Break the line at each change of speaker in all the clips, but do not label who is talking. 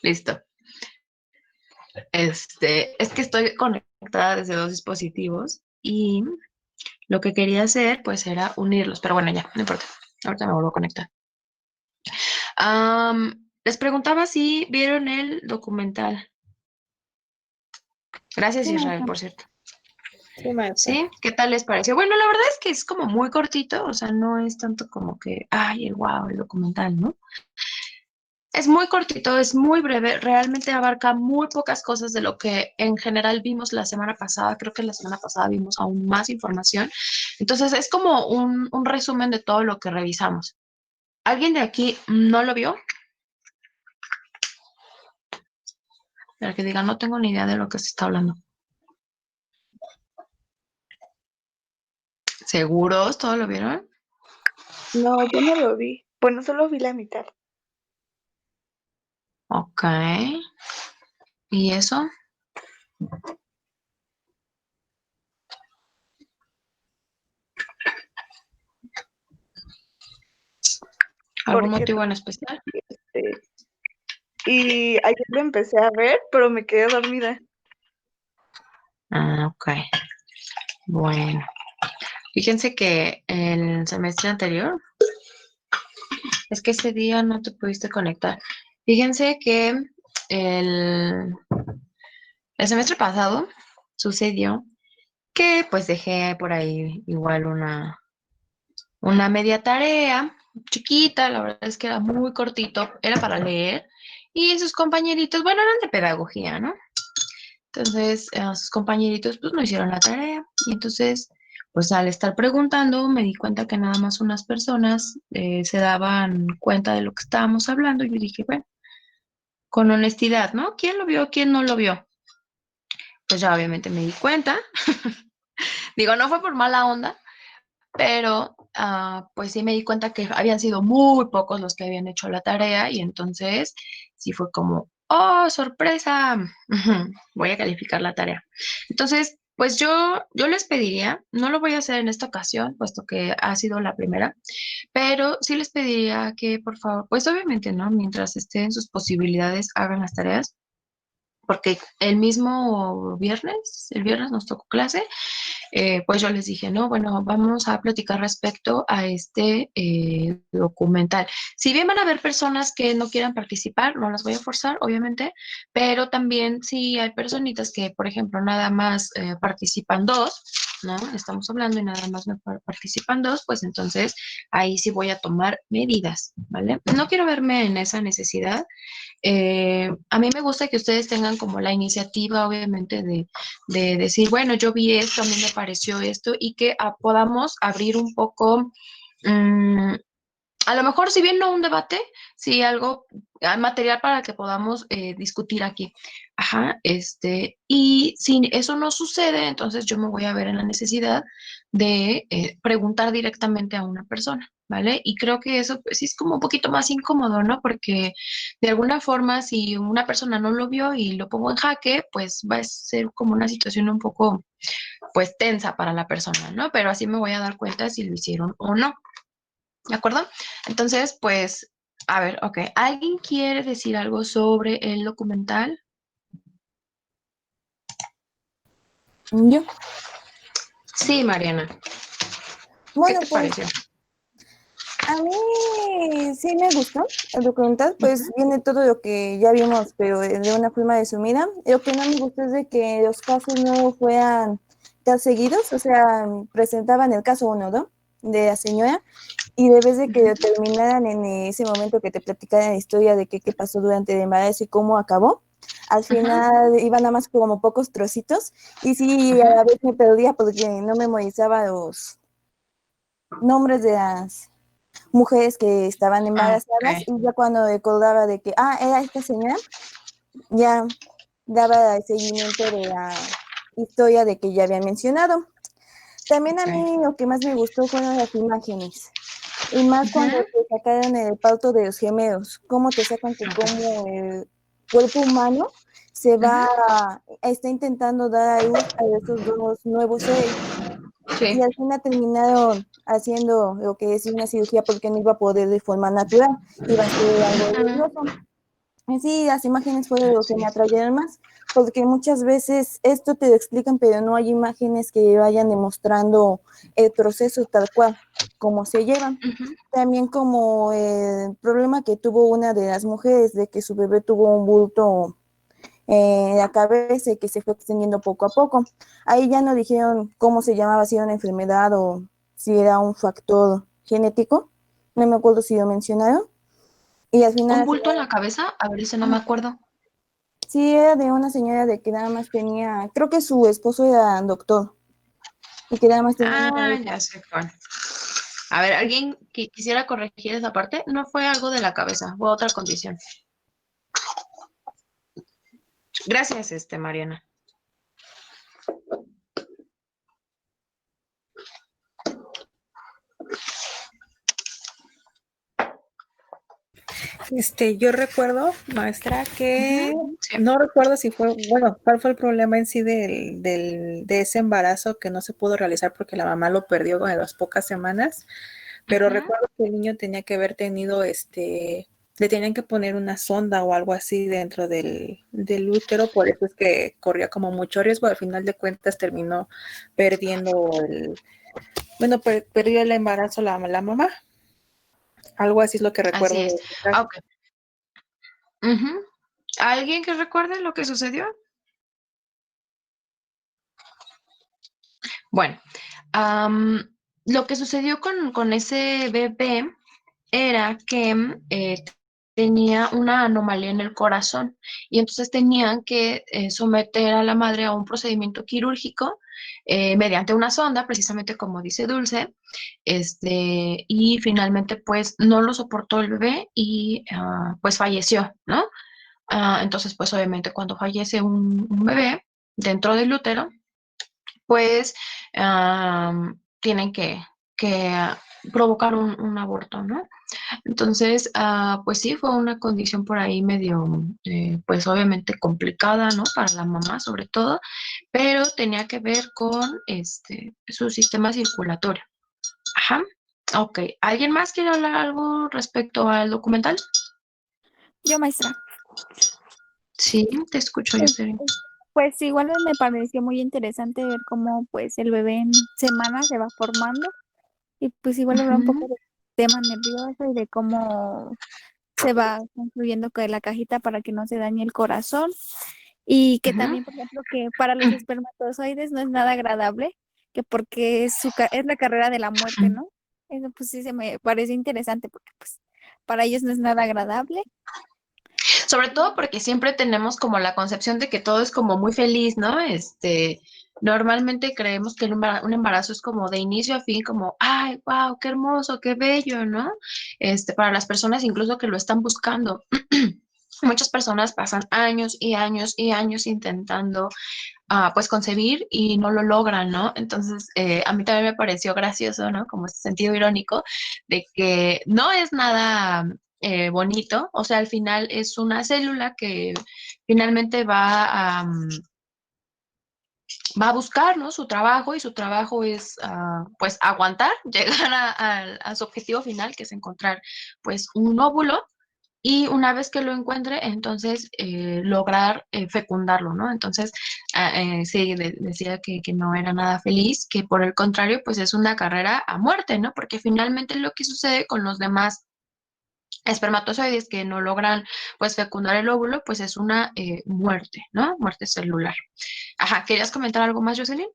Listo. Es que estoy conectada desde dos dispositivos y lo que quería hacer pues era unirlos, pero bueno, ya, no importa. Ahorita me vuelvo a conectar. Les preguntaba si vieron el documental. Gracias,
Sí,
Israel,
maestra.
por cierto.
Sí, maestra.
¿Sí? ¿Qué tal les pareció? Bueno, la verdad es que es como muy cortito, o sea, no es tanto como que, ay, el wow, el documental, ¿no? Es muy cortito, es muy breve, realmente abarca muy pocas cosas de lo que en general vimos la semana pasada. Creo que la semana pasada vimos aún más información. Entonces, es como un resumen de todo lo que revisamos. ¿Alguien de aquí no lo vio? Para que diga, no tengo ni idea de lo que se está hablando. ¿Seguros? ¿Todo lo vieron?
No, yo no lo vi. Bueno, solo vi la mitad.
Ok. ¿Y eso? ¿Algún
Porque
motivo en especial?
este, y ayer lo empecé a ver, pero me quedé dormida.
Ah, ok. Bueno. Fíjense que el semestre anterior, es que ese día no te pudiste conectar. Fíjense que el, el semestre pasado sucedió que pues dejé por ahí igual una media tarea chiquita, la verdad es que era muy cortito, era para leer y sus compañeritos, bueno, eran de pedagogía, ¿no? Entonces, sus compañeritos pues no hicieron la tarea y entonces, pues al estar preguntando me di cuenta que nada más unas personas se daban cuenta de lo que estábamos hablando y yo dije, bueno, con honestidad, ¿no? ¿Quién lo vio? ¿Quién no lo vio? Pues ya obviamente me di cuenta. Digo, no fue por mala onda, pero pues sí me di cuenta que habían sido muy pocos los que habían hecho la tarea y entonces sí fue como, oh, sorpresa, voy a calificar la tarea. Entonces, pues yo les pediría, no lo voy a hacer en esta ocasión, puesto que ha sido la primera, pero sí les pediría que por favor, pues obviamente, ¿no? Mientras estén en sus posibilidades, hagan las tareas. Porque el mismo viernes, el viernes nos tocó clase, pues yo les dije, no, bueno, vamos a platicar respecto a este documental. Si bien van a haber personas que no quieran participar, no las voy a forzar, obviamente, pero también si hay personitas que, por ejemplo, nada más participan dos, ¿no? Estamos hablando y nada más me participan dos, pues entonces ahí sí voy a tomar medidas, ¿vale? No quiero verme en esa necesidad. A mí me gusta que ustedes tengan como la iniciativa, obviamente, de decir, bueno, yo vi esto, a mí me pareció esto, y que podamos abrir un poco, mm, a lo mejor, si bien no un debate, sí algo, hay material para que podamos discutir aquí. Ajá, y si eso no sucede, entonces yo me voy a ver en la necesidad de preguntar directamente a una persona, ¿vale? Y creo que eso pues, sí es como un poquito más incómodo, ¿no? Porque de alguna forma, si una persona no lo vio y lo pongo en jaque, pues va a ser como una situación un poco, pues, tensa para la persona, ¿no? Pero así me voy a dar cuenta si lo hicieron o no. ¿De acuerdo? Entonces, pues, a ver, ok. ¿Alguien quiere decir algo sobre el documental?
Yo.
Sí, Mariana. ¿Qué
Bueno,
te
pues
pareció?
a mí sí me gustó el documental, pues
Ujú,
viene todo lo que ya vimos, pero de una forma resumida. Lo que no me gustó es de que los casos no fueran tan seguidos, o sea, presentaban el caso uno, ¿no? De la señora, y debes de que
ujú,
lo terminaran en ese momento que te platicaran la historia de qué pasó durante el embarazo y cómo acabó. Al
ujú,
final iban nada más como pocos trocitos, y sí, a
ujú.
la vez me perdía porque no memorizaba los nombres de las mujeres que estaban
Ok,
embarazadas y ya cuando recordaba de que, era esta señora, ya daba el seguimiento de la historia de que ya había mencionado. También a
ok.
mí lo que más me gustó fueron las imágenes, y más cuando
Ujú,
te sacaron el parto de los gemelos, cómo te sacan que como el cuerpo humano se
ujú.
está intentando dar a luz a esos dos nuevos seres. Y
Sí.
al final terminaron haciendo lo que es una cirugía porque no iba a poder de forma natural, iba a ser algo
Ujú.
riesgoso. Sí, las imágenes fue lo que
Así
me
es.
atrayeron más, porque muchas veces esto te lo explican, pero no hay imágenes que vayan demostrando el proceso tal cual, cómo se llevan.
Ujú.
También como el problema que tuvo una de las mujeres de que su bebé tuvo un bulto en la cabeza y que se fue extendiendo poco a poco. Ahí ya no dijeron cómo se llamaba, si era una enfermedad o si era un factor genético. No me acuerdo si lo mencionaron. Y al final
¿Un
la
bulto en
señora,
la cabeza? A ver, ese no me
ajá,
acuerdo.
sí, era de una señora de que nada más tenía, creo que su esposo era doctor y que nada más tenía una
Ah,
hija.
ya sé cuál. A ver, ¿alguien que quisiera corregir esa parte? No fue algo de la cabeza, fue otra condición. Gracias, Mariana.
Yo recuerdo, maestra, que
Ujú, sí.
no recuerdo si fue, bueno, cuál fue el problema en sí de ese embarazo que no se pudo realizar porque la mamá lo perdió en las pocas semanas, pero
Ujú.
recuerdo que el niño tenía que haber tenido, le tenían que poner una sonda o algo así dentro del útero, por eso es que corría como mucho riesgo, al final de cuentas terminó perdiendo perdió el embarazo la mamá, algo así es lo que
Así
recuerdo de
es.
este caso.
Ah, ok. Ujú. ¿Alguien que recuerde lo que sucedió? Bueno, lo que sucedió con ese bebé era que tenía una anomalía en el corazón y entonces tenían que someter a la madre a un procedimiento quirúrgico mediante una sonda, precisamente como dice Dulce, y finalmente pues no lo soportó el bebé y pues falleció, ¿no? Entonces pues obviamente cuando fallece un bebé dentro del útero, pues tienen que provocar un aborto, ¿no? Entonces, pues sí, fue una condición por ahí medio, pues obviamente complicada, ¿no? Para la mamá sobre todo, pero tenía que ver con su sistema circulatorio. Ajá. Ok. ¿Alguien más quiere hablar algo respecto al documental?
Yo, maestra.
Sí, te escucho, yo
Pues,
sé.
pues igual me pareció muy interesante ver cómo pues el bebé en semanas se va formando y pues igual hablar un poco
Ujú,
del tema nervioso y de cómo se va construyendo con la cajita para que no se dañe el corazón y que
ujú.
también, por ejemplo, que para los espermatozoides no es nada agradable, que porque es la carrera de la muerte, ¿no? Eso pues sí se me parece interesante porque pues para ellos no es nada agradable.
Sobre todo porque siempre tenemos como la concepción de que todo es como muy feliz, ¿no? Normalmente creemos que un embarazo es como de inicio a fin, como, ay, wow, qué hermoso, qué bello, ¿no? Para las personas incluso que lo están buscando. Muchas personas pasan años y años y años intentando, pues, concebir y no lo logran, ¿no? Entonces, a mí también me pareció gracioso, ¿no? Como ese sentido irónico de que no es nada bonito, o sea, al final es una célula que finalmente va a buscar, ¿no? Su trabajo y su trabajo es, pues, aguantar, llegar a su objetivo final, que es encontrar, pues, un óvulo y una vez que lo encuentre, entonces lograr fecundarlo, ¿no? Entonces, sí, decía que no era nada feliz, que por el contrario, pues es una carrera a muerte, ¿no? Porque finalmente lo que sucede con los demás espermatozoides que no logran, pues, fecundar el óvulo, pues es una muerte, ¿no? Muerte celular. Ajá, ¿querías comentar algo más, Jocelyn?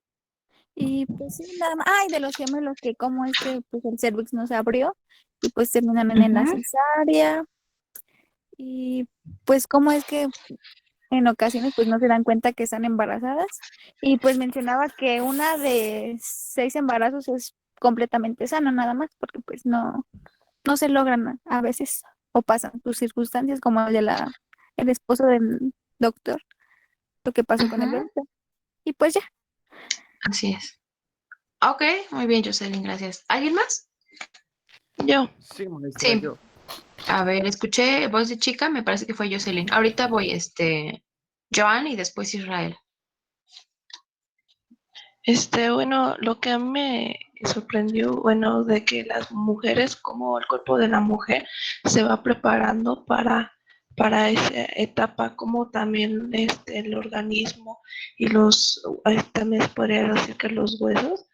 Y pues sí, nada más. Ay, de los gemelos, que cómo es que pues el cervix no se abrió y pues terminan en la
Ujú,
cesárea. Y pues cómo es que en ocasiones pues no se dan cuenta que están embarazadas. Y pues mencionaba que una de 6 embarazos es completamente sana nada más, porque pues no se logran a veces o pasan sus circunstancias como el esposo del doctor, lo que pasó con el bebé.
ujú,
Y pues ya.
así es. Ok, muy bien, Jocelyn, gracias. ¿Alguien más?
Yo. Sí, maestra,
Sí.
yo.
A ver, escuché voz de chica, me parece que fue Jocelyn. Ahorita voy, Joan y después Israel.
Bueno, lo que a mí me sorprendió, bueno, de que las mujeres, como el cuerpo de la mujer se va preparando para para esa etapa, como también el organismo y también se podría decir que los huesos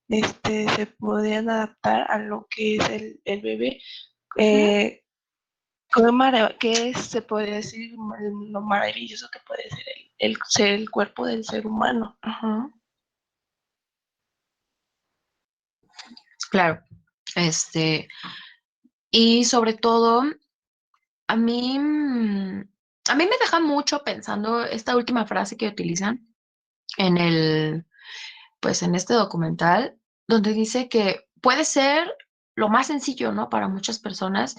se podrían adaptar a lo que es el bebé. Eh, se podría decir lo maravilloso que puede ser el cuerpo del ser humano. Ajá.
Claro. Y sobre todo, a mí, a mí me deja mucho pensando esta última frase que utilizan en pues en este documental, donde dice que puede ser lo más sencillo, ¿no? Para muchas personas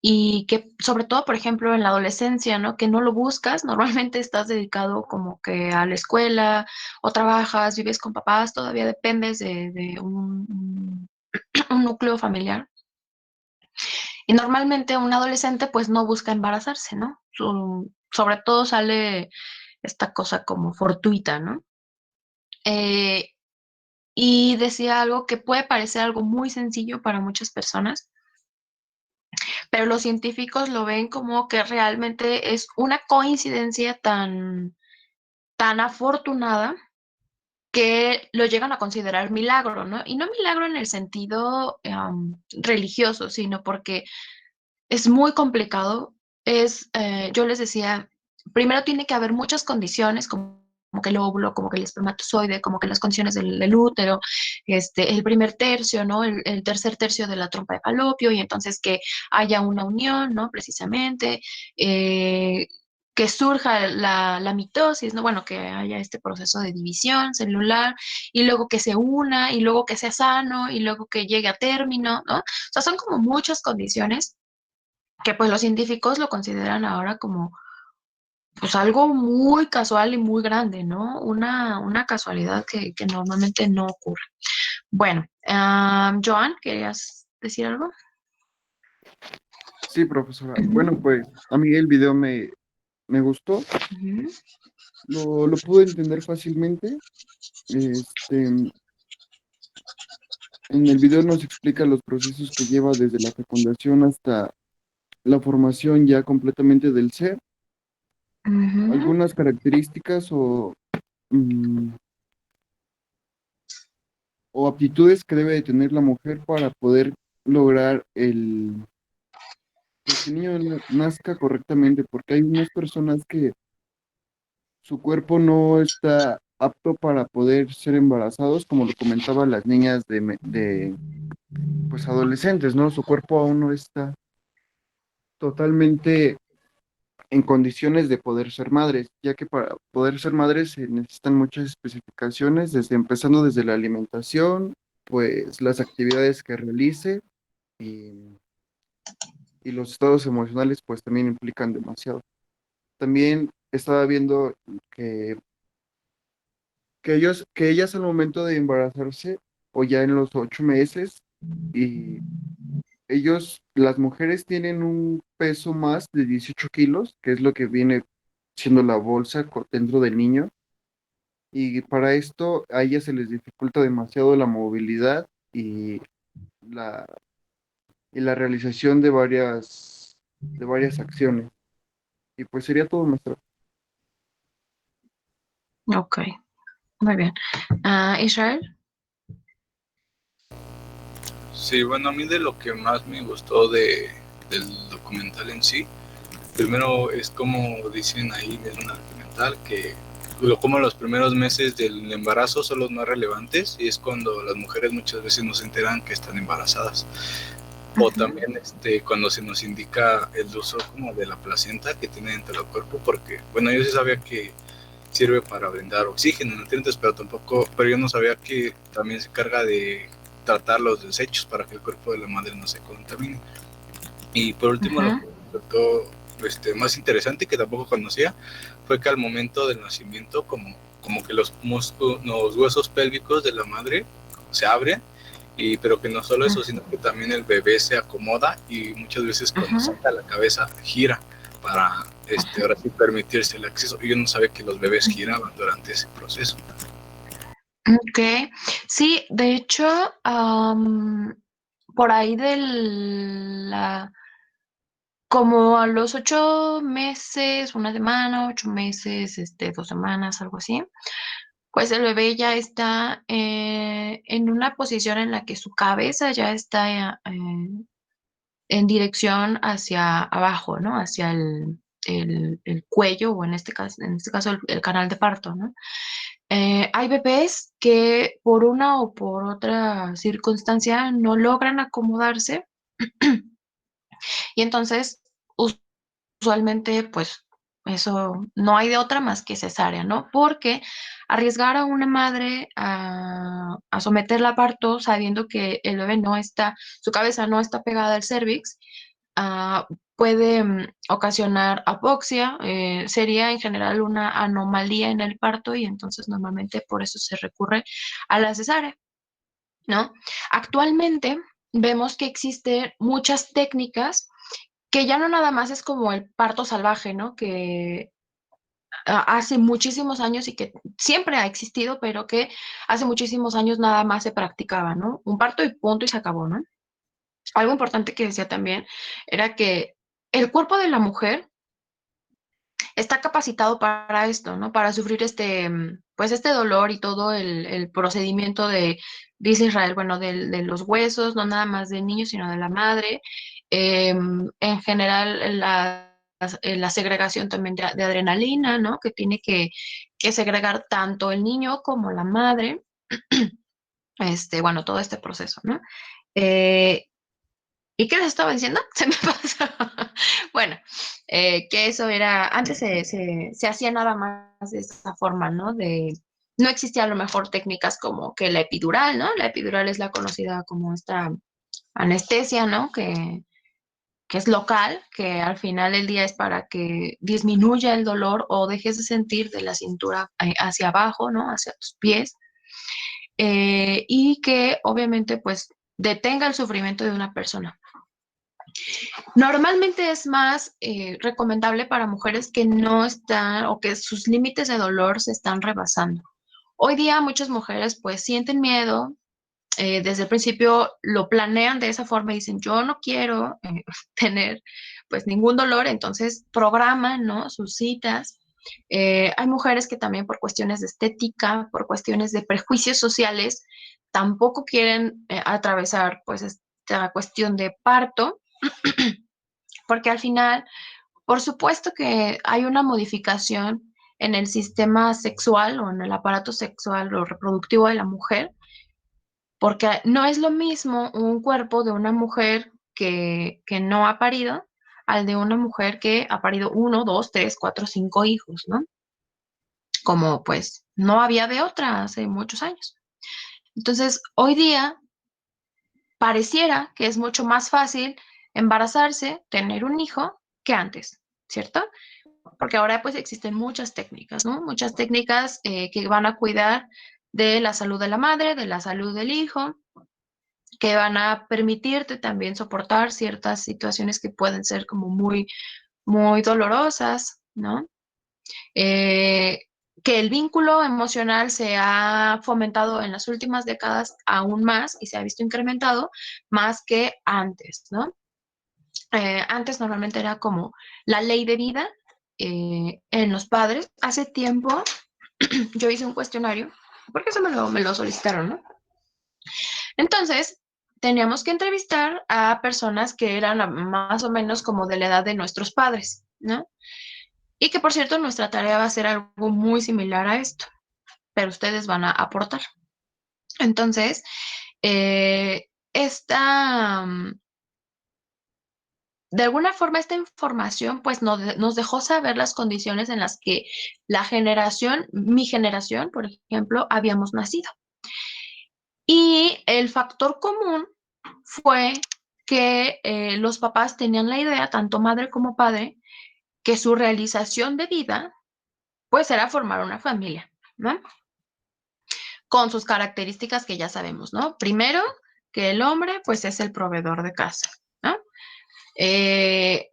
y que sobre todo, por ejemplo, en la adolescencia, ¿no? Que no lo buscas, normalmente estás dedicado como que a la escuela o trabajas, vives con papás, todavía dependes de un núcleo familiar. Y normalmente un adolescente pues no busca embarazarse, ¿no? Sobre todo sale esta cosa como fortuita, ¿no? Eh, y decía algo que puede parecer algo muy sencillo para muchas personas, pero los científicos lo ven como que realmente es una coincidencia tan afortunada que lo llegan a considerar milagro, ¿no? Y no milagro en el sentido religioso, sino porque es muy complicado. Yo les decía, primero tiene que haber muchas condiciones, como que el óvulo, como que el espermatozoide, como que las condiciones del útero, el primer tercio, ¿no? El tercer tercio de la trompa de falopio, y entonces que haya una unión, ¿no? Precisamente, que surja la mitosis, ¿no? Bueno, que haya este proceso de división celular, y luego que se una, y luego que sea sano, y luego que llegue a término, ¿no? O sea, son como muchas condiciones que pues los científicos lo consideran ahora como pues algo muy casual y muy grande, ¿no? Una casualidad que normalmente no ocurre. Bueno, Joan, ¿querías decir algo?
Sí, profesora.
Ujú,
Bueno, pues a mí el video me gustó,
ujú,
lo pude entender fácilmente. En el video nos explica los procesos que lleva desde la fecundación hasta la formación ya completamente del ser,
ujú.
algunas características mm, o aptitudes que debe de tener la mujer para poder lograr pues que el niño nazca correctamente, porque hay unas personas que su cuerpo no está apto para poder ser embarazados, como lo comentaban las niñas pues adolescentes, ¿no? Su cuerpo aún no está totalmente en condiciones de poder ser madres, ya que para poder ser madres se necesitan muchas especificaciones, empezando desde la alimentación, pues las actividades que realice y, y los estados emocionales pues también implican demasiado. También estaba viendo que, que ellas al momento de embarazarse o ya en los 8 meses y las mujeres tienen un peso más de 18 kilos, que es lo que viene siendo la bolsa dentro del niño. Y para esto a ellas se les dificulta demasiado la movilidad y la, y la realización de varias acciones. Y pues sería todo, maestro.
Ok, muy bien. Israel.
Sí, bueno, a mí de lo que más me gustó del documental en sí, primero es como dicen ahí en un documental que como los primeros meses del embarazo son los más relevantes y es cuando las mujeres muchas veces no se enteran que están embarazadas. O
Ujú,
también cuando se nos indica el uso como de la placenta que tiene dentro del cuerpo, porque bueno, yo sí sabía que sirve para brindar oxígeno, nutrientes, pero yo no sabía que también se carga de tratar los desechos para que el cuerpo de la madre no se contamine. Y por último, lo
ujú,
que me resultó más interesante, que tampoco conocía, fue que al momento del nacimiento, como que los huesos pélvicos de la madre se abren, pero que no solo eso, sino que también el bebé se acomoda y muchas veces cuando
ujú,
saca la cabeza gira para ahora sí permitirse el acceso. Y yo no sabía que los bebés
ujú.
giraban durante ese proceso.
Ok, sí, de hecho, por ahí como a los 8 meses, una semana, 8 meses, 2 semanas, algo así, pues el bebé ya está en una posición en la que su cabeza ya está en dirección hacia abajo, ¿no? Hacia el cuello o en este caso el canal de parto, ¿no? Hay bebés que por una o por otra circunstancia no logran acomodarse y entonces usualmente pues eso no hay de otra más que cesárea, ¿no? Porque arriesgar a una madre a someterla a parto sabiendo que el bebé no está, su cabeza no está pegada al cérvix, puede ocasionar apoxia, sería en general una anomalía en el parto y entonces normalmente por eso se recurre a la cesárea, ¿no? Actualmente vemos que existen muchas técnicas que ya no nada más es como el parto salvaje, ¿no? Que hace muchísimos años y que siempre ha existido, pero que hace muchísimos años nada más se practicaba, ¿no? Un parto y punto y se acabó, ¿no? Algo importante que decía también era que el cuerpo de la mujer está capacitado para esto, ¿no? Para sufrir pues este dolor y todo el procedimiento dice Israel, bueno, de los huesos, no nada más del niño, sino de la madre. En general, la segregación también de adrenalina, ¿no? Que tiene que segregar tanto el niño como la madre. Bueno, todo este proceso, ¿no? Eh, ¿Y qué les estaba diciendo? Se me pasó. Bueno, que eso era, antes se hacía nada más de esa forma, ¿no? No existía a lo mejor técnicas como que la epidural, ¿no? La epidural es la conocida como esta anestesia, ¿no? Que es local, que al final del día es para que disminuya el dolor o dejes de sentir de la cintura hacia abajo, ¿no? Hacia tus pies. Y que obviamente pues detenga el sufrimiento de una persona. Normalmente es más recomendable para mujeres que no están o que sus límites de dolor se están rebasando. Hoy día muchas mujeres pues sienten miedo, desde el principio lo planean de esa forma y dicen yo no quiero tener pues ningún dolor, entonces programan, ¿no? Sus citas. Hay mujeres que también por cuestiones de estética, por cuestiones de prejuicios sociales, tampoco quieren atravesar pues esta cuestión de parto porque al final, por supuesto que hay una modificación en el sistema sexual o en el aparato sexual o reproductivo de la mujer, porque no es lo mismo un cuerpo de una mujer que no ha parido al de una mujer que ha parido 1, 2, 3, 4, 5 hijos, ¿no? Como pues no había de otra hace muchos años. Entonces, hoy día pareciera que es mucho más fácil embarazarse, tener un hijo, que antes, ¿cierto? Porque ahora pues existen muchas técnicas, ¿no? Muchas técnicas que van a cuidar de la salud de la madre, de la salud del hijo, que van a permitirte también soportar ciertas situaciones que pueden ser como muy, muy dolorosas, ¿no? Eh, que el vínculo emocional se ha fomentado en las últimas décadas aún más y se ha visto incrementado más que antes, ¿no? Antes normalmente era como la ley de vida en los padres. Hace tiempo yo hice un cuestionario, porque eso me lo solicitaron, ¿no? Entonces, teníamos que entrevistar a personas que eran más o menos como de la edad de nuestros padres, ¿no? Y que por cierto, nuestra tarea va a ser algo muy similar a esto, pero ustedes van a aportar. Entonces, esta, de alguna forma esta información pues nos dejó saber las condiciones en las que mi generación, por ejemplo, habíamos nacido. Y el factor común fue que los papás tenían la idea, tanto madre como padre, que su realización de vida pues era formar una familia, ¿no? Con sus características que ya sabemos, ¿no? Primero, que el hombre pues es el proveedor de casa, ¿no? Que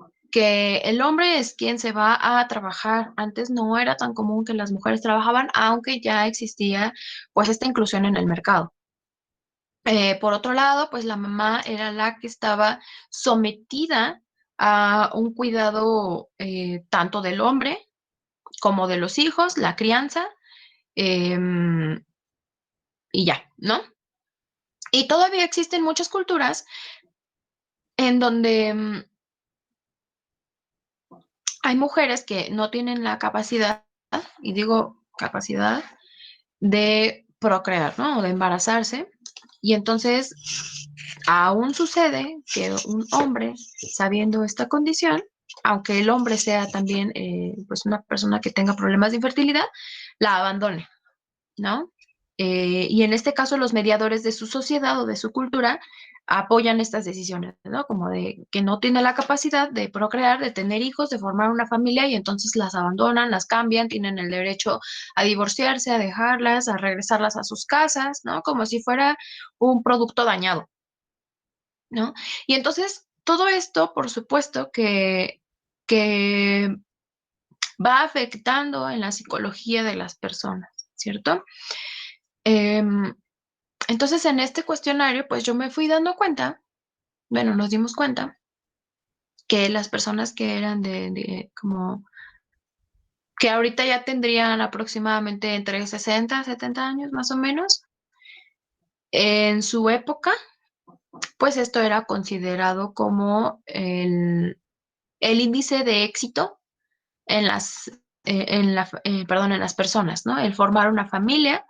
el hombre es quien se va a trabajar. Antes no era tan común que las mujeres trabajaban, aunque ya existía pues esta inclusión en el mercado. Por otro lado, pues la mamá era la que estaba sometida a un cuidado tanto del hombre como de los hijos, la crianza, em, y ya, ¿no? Y todavía existen muchas culturas en donde hay mujeres que no tienen la capacidad, y digo capacidad, de procrear, ¿no? O de embarazarse. Y entonces aún sucede que un hombre, sabiendo esta condición, aunque el hombre sea también pues una persona que tenga problemas de infertilidad, la abandone, ¿no? Y en este caso los mediadores de su sociedad o de su cultura apoyan estas decisiones, ¿no? Como de que no tiene la capacidad de procrear, de tener hijos, de formar una familia y entonces las abandonan, las cambian, tienen el derecho a divorciarse, a dejarlas, a regresarlas a sus casas, ¿no? Como si fuera un producto dañado, ¿no? Y entonces todo esto, por supuesto, que va afectando en la psicología de las personas, ¿cierto? Em, entonces, en este cuestionario, pues yo me fui dando cuenta, bueno, nos dimos cuenta que las personas que eran como, que ahorita ya tendrían aproximadamente entre 60 a 70 años más o menos, en su época, pues esto era considerado como el índice de éxito en en las personas, ¿no? El formar una familia,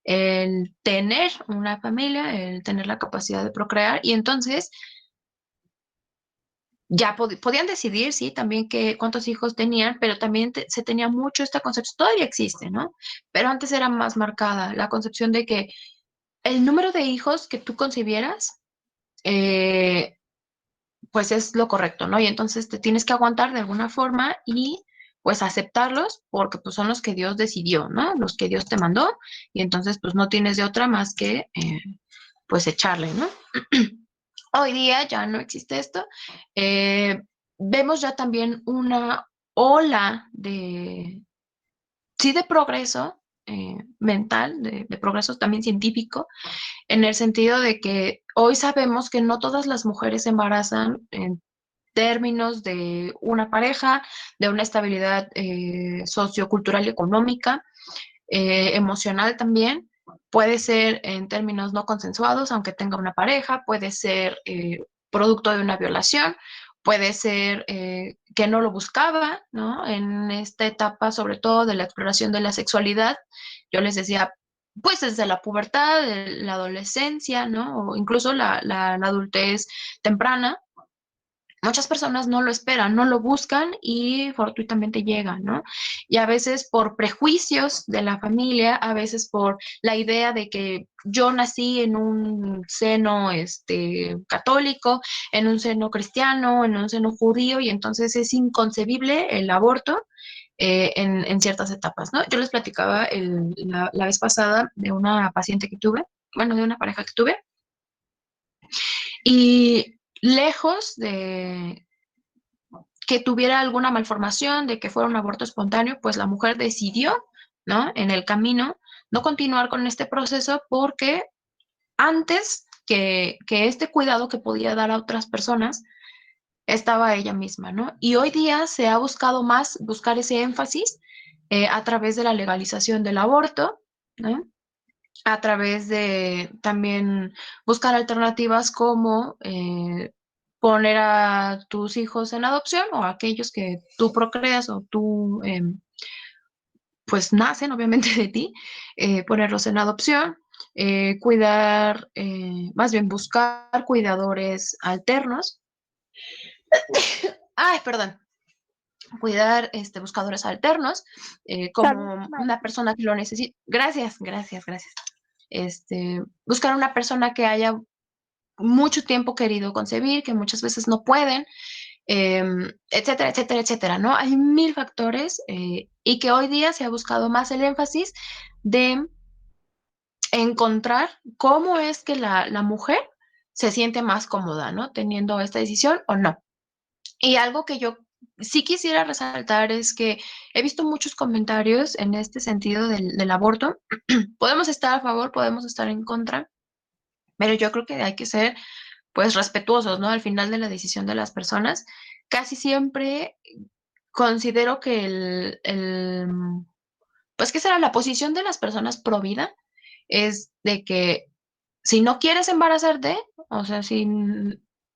el tener una familia, el tener la capacidad de procrear y entonces ya podían decidir, sí, también cuántos hijos tenían, pero también se tenía mucho esta concepción, todavía existe, ¿no? Pero antes era más marcada la concepción de que el número de hijos que tú concibieras, eh, pues es lo correcto, ¿no? Y entonces te tienes que aguantar de alguna forma y pues aceptarlos porque pues son los que Dios decidió, ¿no? Los que Dios te mandó y entonces pues no tienes de otra más que pues echarle, ¿no? Hoy día ya no existe esto. Eh, Vemos ya también una ola sí, de progreso mental, de progreso también científico, en el sentido de que hoy sabemos que no todas las mujeres se embarazan en términos de una pareja, de una estabilidad sociocultural y económica, emocional también. Puede ser en términos no consensuados, aunque tenga una pareja, puede ser producto de una violación, puede ser que no lo buscaba, ¿no? En esta etapa, sobre todo de la exploración de la sexualidad, yo les decía, pues desde la pubertad, de la adolescencia, ¿no? O incluso la adultez temprana, muchas personas no lo esperan, no lo buscan y fortuitamente llegan, ¿no? Y a veces por prejuicios de la familia, a veces por la idea de que yo nací en un seno católico, en un seno cristiano, en un seno judío, y entonces es inconcebible el aborto. En ciertas etapas, ¿no? Yo les platicaba la vez pasada de una paciente que tuve, bueno, de una pareja que tuve, y lejos de que tuviera alguna malformación, de que fuera un aborto espontáneo, pues la mujer decidió, ¿no? En el camino, no continuar con este proceso porque antes que este cuidado que podía dar a otras personas, estaba ella misma, ¿no? Y hoy día se ha buscado más buscar ese énfasis a través de la legalización del aborto, ¿no? A través de también buscar alternativas como poner a tus hijos en adopción o a aquellos que tú procreas o tú pues nacen obviamente de ti, ponerlos en adopción, cuidar, más bien buscar cuidadores alternos. Ay, perdón. Cuidar buscadores alternos,
Salud,
como una persona que lo necesite. Gracias, gracias, gracias. Buscar una persona que haya mucho tiempo querido concebir, que muchas veces no pueden, etcétera, etcétera, etcétera, ¿no? Hay mil factores y que hoy día se ha buscado más el énfasis de encontrar cómo es que la mujer se siente más cómoda, ¿no? Teniendo esta decisión o no. Y algo que yo sí quisiera resaltar es que he visto muchos comentarios en este sentido del aborto. Podemos estar a favor, podemos estar en contra, pero yo creo que hay que ser pues respetuosos, ¿no? Al final de la decisión de las personas. casi siempre considero que pues, ¿qué será? La posición de las personas pro vida es de que si no quieres embarazarte, o sea, si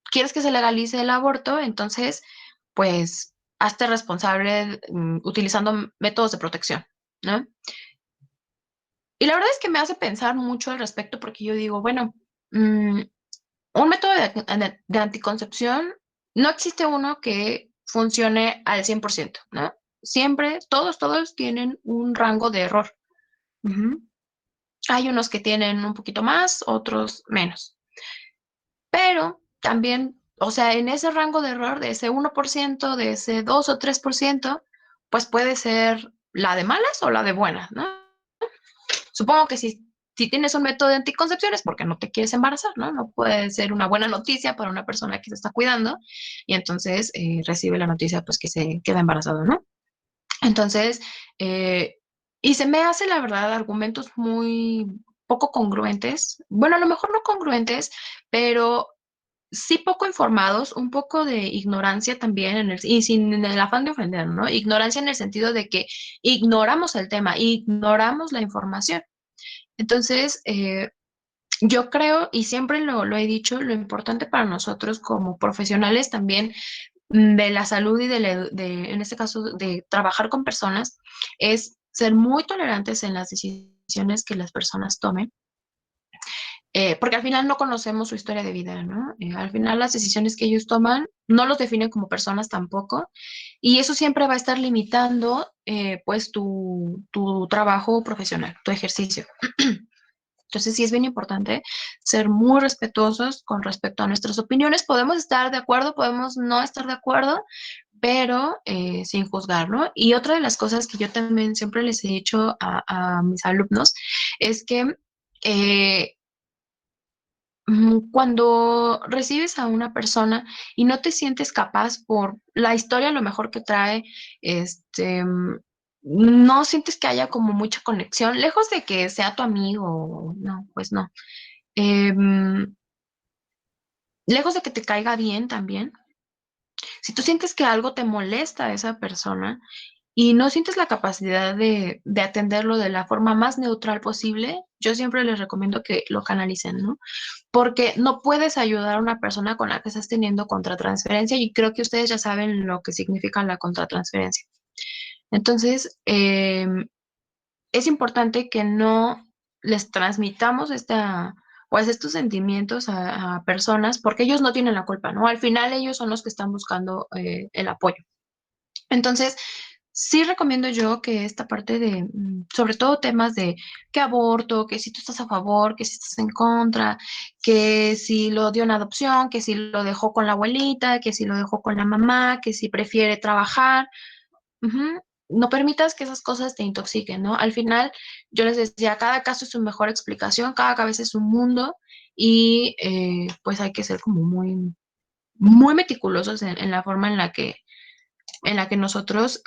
quieres que se legalice el aborto, entonces, pues, hazte responsable utilizando métodos de protección, ¿no? Y la verdad es que me hace pensar mucho al respecto porque yo digo, bueno, mm, un método de anticoncepción, no existe uno que funcione al 100%, ¿no? Siempre, todos tienen un rango de error. Ujú. Hay unos que tienen un poquito más, otros menos. Pero también, o sea, en ese rango de error, de ese 1%, de ese 2 o 3%, pues puede ser la de malas o la de buenas, ¿no? Supongo que si tienes un método de anticoncepción es porque no te quieres embarazar, ¿no? No puede ser una buena noticia para una persona que se está cuidando y entonces recibe la noticia pues que se queda embarazado, ¿no? Entonces, eh, y se me hace, la verdad, argumentos muy poco congruentes. Bueno, a lo mejor no congruentes, pero sí poco informados, un poco de ignorancia también, y sin el afán de ofender, ¿no? Ignorancia en el sentido de que ignoramos el tema, ignoramos la información. Entonces, yo creo, y siempre lo he dicho, lo importante para nosotros como profesionales también de la salud y en este caso, de trabajar con personas, es ser muy tolerantes en las decisiones que las personas tomen, porque al final no conocemos su historia de vida, ¿no? Al final las decisiones que ellos toman no los definen como personas tampoco, y eso siempre va a estar limitando, pues, tu trabajo profesional, tu ejercicio. Entonces sí es bien importante ser muy respetuosos con respecto a nuestras opiniones. Podemos estar de acuerdo, podemos no estar de acuerdo, pero sin juzgar, ¿no? Y otra de las cosas que yo también siempre les he dicho a mis alumnos es que eh, cuando recibes a una persona y no te sientes capaz por la historia a lo mejor que trae, no sientes que haya como mucha conexión, lejos de que sea tu amigo, no, pues no. Em, Lejos de que te caiga bien también, si tú sientes que algo te molesta a esa persona y no sientes la capacidad de atenderlo de la forma más neutral posible, yo siempre les recomiendo que lo canalicen, ¿no? Porque no puedes ayudar a una persona con la que estás teniendo contratransferencia y creo que ustedes ya saben lo que significa la contratransferencia. Entonces, es importante que no les transmitamos pues estos sentimientos a personas porque ellos no tienen la culpa, ¿no? Al final ellos son los que están buscando el apoyo. Entonces, sí recomiendo yo que esta parte de, sobre todo temas de que aborto, que si tú estás a favor, que si estás en contra, que si lo dio en adopción, que si lo dejó con la abuelita, que si lo dejó con la mamá, que si prefiere trabajar. Ujú. No permitas que esas cosas te intoxiquen, ¿no? Al final, yo les decía, cada caso es su mejor explicación, cada cabeza es un mundo y pues hay que ser como muy, muy meticulosos en la forma en la que nosotros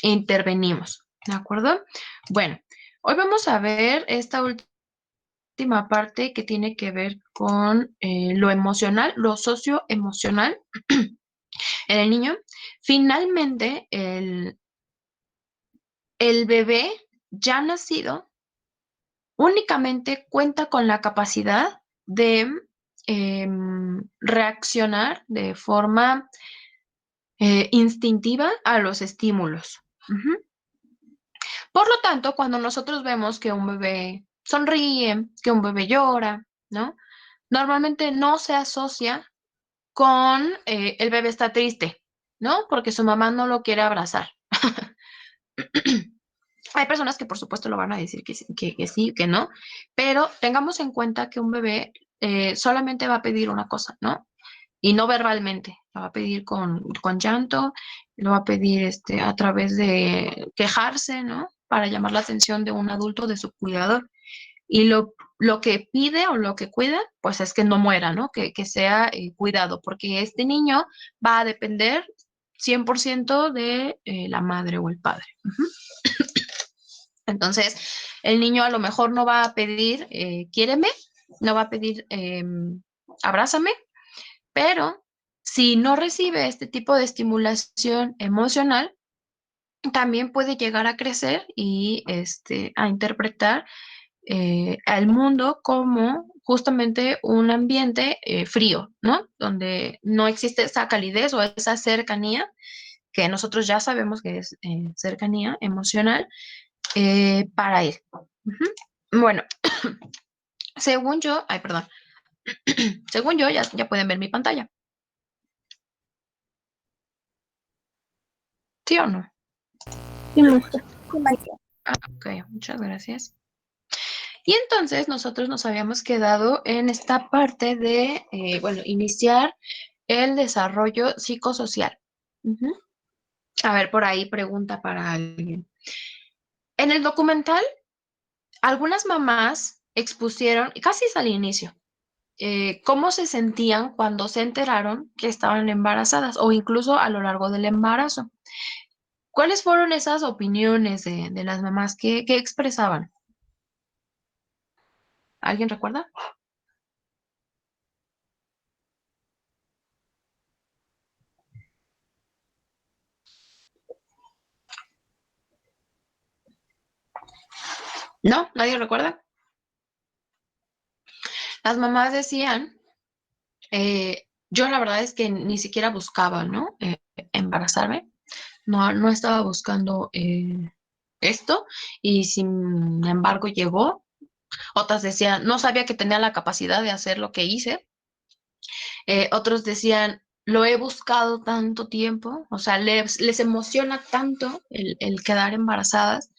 intervenimos, ¿de acuerdo? Bueno, hoy vamos a ver esta última parte que tiene que ver con lo emocional, lo socioemocional en el niño. Finalmente, el bebé ya nacido únicamente cuenta con la capacidad de reaccionar de forma instintiva a los estímulos. Ujú. Por lo tanto, cuando nosotros vemos que un bebé sonríe, que un bebé llora, ¿no? Normalmente no se asocia con el bebé está triste, ¿no? Porque su mamá no lo quiere abrazar. Hay personas que por supuesto lo van a decir que sí, que no, pero tengamos en cuenta que un bebé solamente va a pedir una cosa, ¿no? Y no verbalmente, lo va a pedir con llanto, lo va a pedir a través de quejarse, ¿no? Para llamar la atención de un adulto, de su cuidador. Y lo que pide o lo que cuida, pues es que no muera, ¿no? Que sea cuidado, porque este niño va a depender 100% de la madre o el padre. Ujú. Entonces, el niño a lo mejor no va a pedir, quiéreme, no va a pedir, abrázame, pero Si no recibe este tipo de estimulación emocional, también puede llegar a crecer y a interpretar al mundo como justamente un ambiente frío, ¿no? Donde no existe esa calidez o esa cercanía que nosotros ya sabemos que es cercanía emocional para él. Ujú. Bueno, según yo, ay, perdón, según yo, ya pueden ver mi pantalla. ¿Sí o no?
Sí, maestra.
Sí, maestra.
Ah, ok, muchas gracias. Y entonces nosotros nos habíamos quedado en esta parte de, bueno, iniciar el desarrollo psicosocial. Ujú. A ver, por ahí pregunta para alguien. En el documental, algunas mamás expusieron, casi es al inicio, cómo se sentían cuando se enteraron que estaban embarazadas o incluso a lo largo del embarazo. ¿Cuáles fueron esas opiniones de las mamás que expresaban? ¿Alguien recuerda? ¿No? ¿Nadie recuerda? Las mamás decían, yo la verdad es que ni siquiera buscaba, ¿no? Embarazarme. No estaba buscando esto y sin embargo llegó. Otras decían, no sabía que tenía la capacidad de hacer lo que hice. Otros decían, lo he buscado tanto tiempo, o sea, les emociona tanto el quedar embarazadas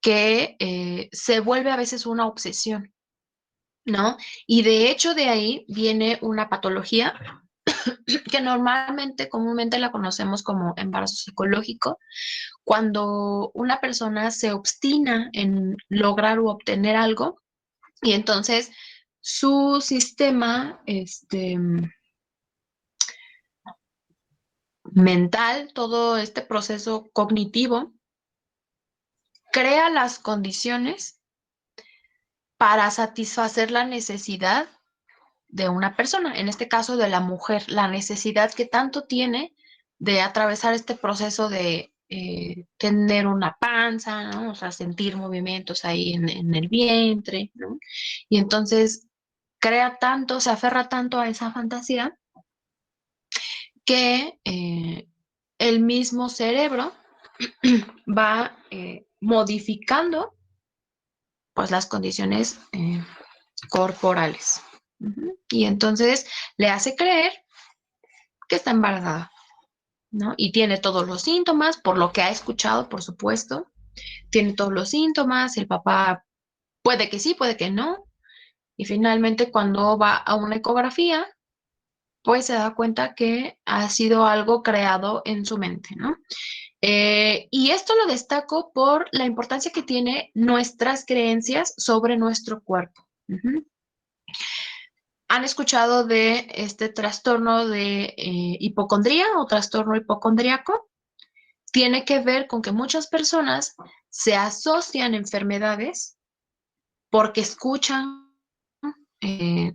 que se vuelve a veces una obsesión, ¿no? Y de hecho de ahí viene una patología que normalmente, comúnmente la conocemos como embarazo psicológico, cuando una persona se obstina en lograr o obtener algo y entonces su sistema mental, todo este proceso cognitivo, crea las condiciones para satisfacer la necesidad de una persona, en este caso de la mujer, la necesidad que tanto tiene de atravesar este proceso de tener una panza, ¿no? O sea, sentir movimientos ahí en el vientre, ¿no? Y entonces crea tanto, se aferra tanto a esa fantasía que el mismo cerebro va modificando pues las condiciones corporales. Ujú. Y entonces le hace creer que está embarazada, ¿no? Y tiene todos los síntomas, por lo que ha escuchado, por supuesto, tiene todos los síntomas, el papá puede que sí, puede que no, y finalmente cuando va a una ecografía, pues se da cuenta que ha sido algo creado en su mente, ¿no? Y esto lo destaco por la importancia que tiene nuestras creencias sobre nuestro cuerpo. Ujú. ¿Han escuchado de este trastorno de hipocondría o trastorno hipocondríaco? Tiene que ver con que muchas personas se asocian enfermedades porque escuchan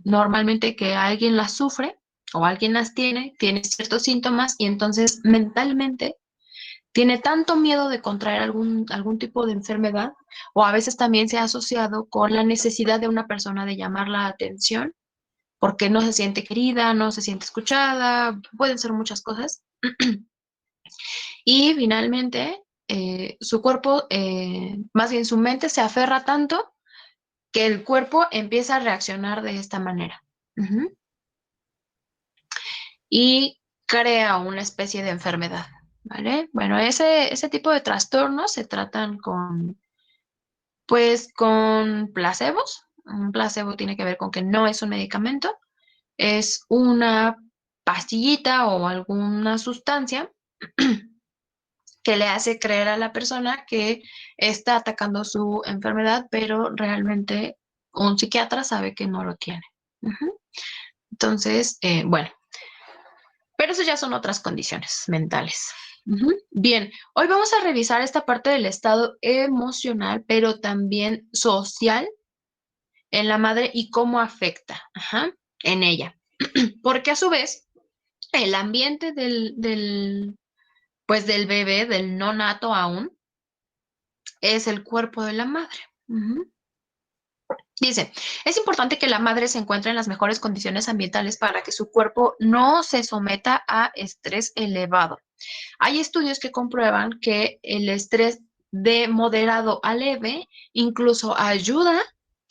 normalmente que alguien las sufre o alguien las tiene ciertos síntomas y entonces mentalmente tiene tanto miedo de contraer algún tipo de enfermedad o a veces también se ha asociado con la necesidad de una persona de llamar la atención porque no se siente querida, no se siente escuchada, pueden ser muchas cosas. Y finalmente, su cuerpo, más bien su mente se aferra tanto que el cuerpo empieza a reaccionar de esta manera. Ujú. Y crea una especie de enfermedad, ¿vale? Bueno, ese tipo de trastornos se tratan pues, con placebos. Un placebo tiene que ver con que no es un medicamento, es una pastillita o alguna sustancia que le hace creer a la persona que está atacando su enfermedad, pero realmente un psiquiatra sabe que no lo tiene. Ujú. Entonces, bueno, pero eso ya son otras condiciones mentales. Ujú. Bien, hoy vamos a revisar esta parte del estado emocional, pero también social en la madre y cómo afecta, ajá, en ella. Porque a su vez, el ambiente pues del bebé, del no nato aún, es el cuerpo de la madre. Ujú. Dice, es importante que la madre se encuentre en las mejores condiciones ambientales para que su cuerpo no se someta a estrés elevado. Hay estudios que comprueban que el estrés de moderado a leve incluso ayuda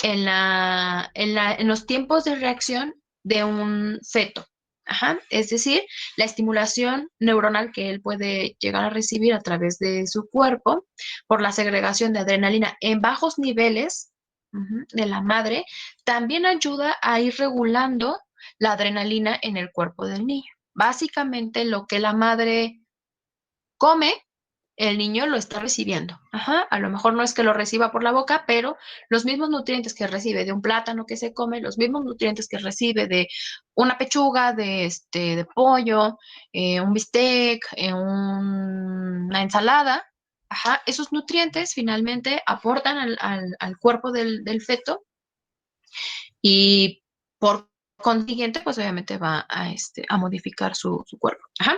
en los tiempos de reacción de un feto. Ajá. Es decir, la estimulación neuronal que él puede llegar a recibir a través de su cuerpo por la segregación de adrenalina en bajos niveles, de la madre, también ayuda a ir regulando la adrenalina en el cuerpo del niño. Básicamente lo que la madre come, el niño lo está recibiendo. Ajá, a lo mejor no es que lo reciba por la boca, pero los mismos nutrientes que recibe de un plátano que se come, los mismos nutrientes que recibe de una pechuga, de pollo, un bistec, una ensalada, ajá, esos nutrientes finalmente aportan al cuerpo del feto y por consiguiente, pues obviamente va a modificar su cuerpo. Ajá.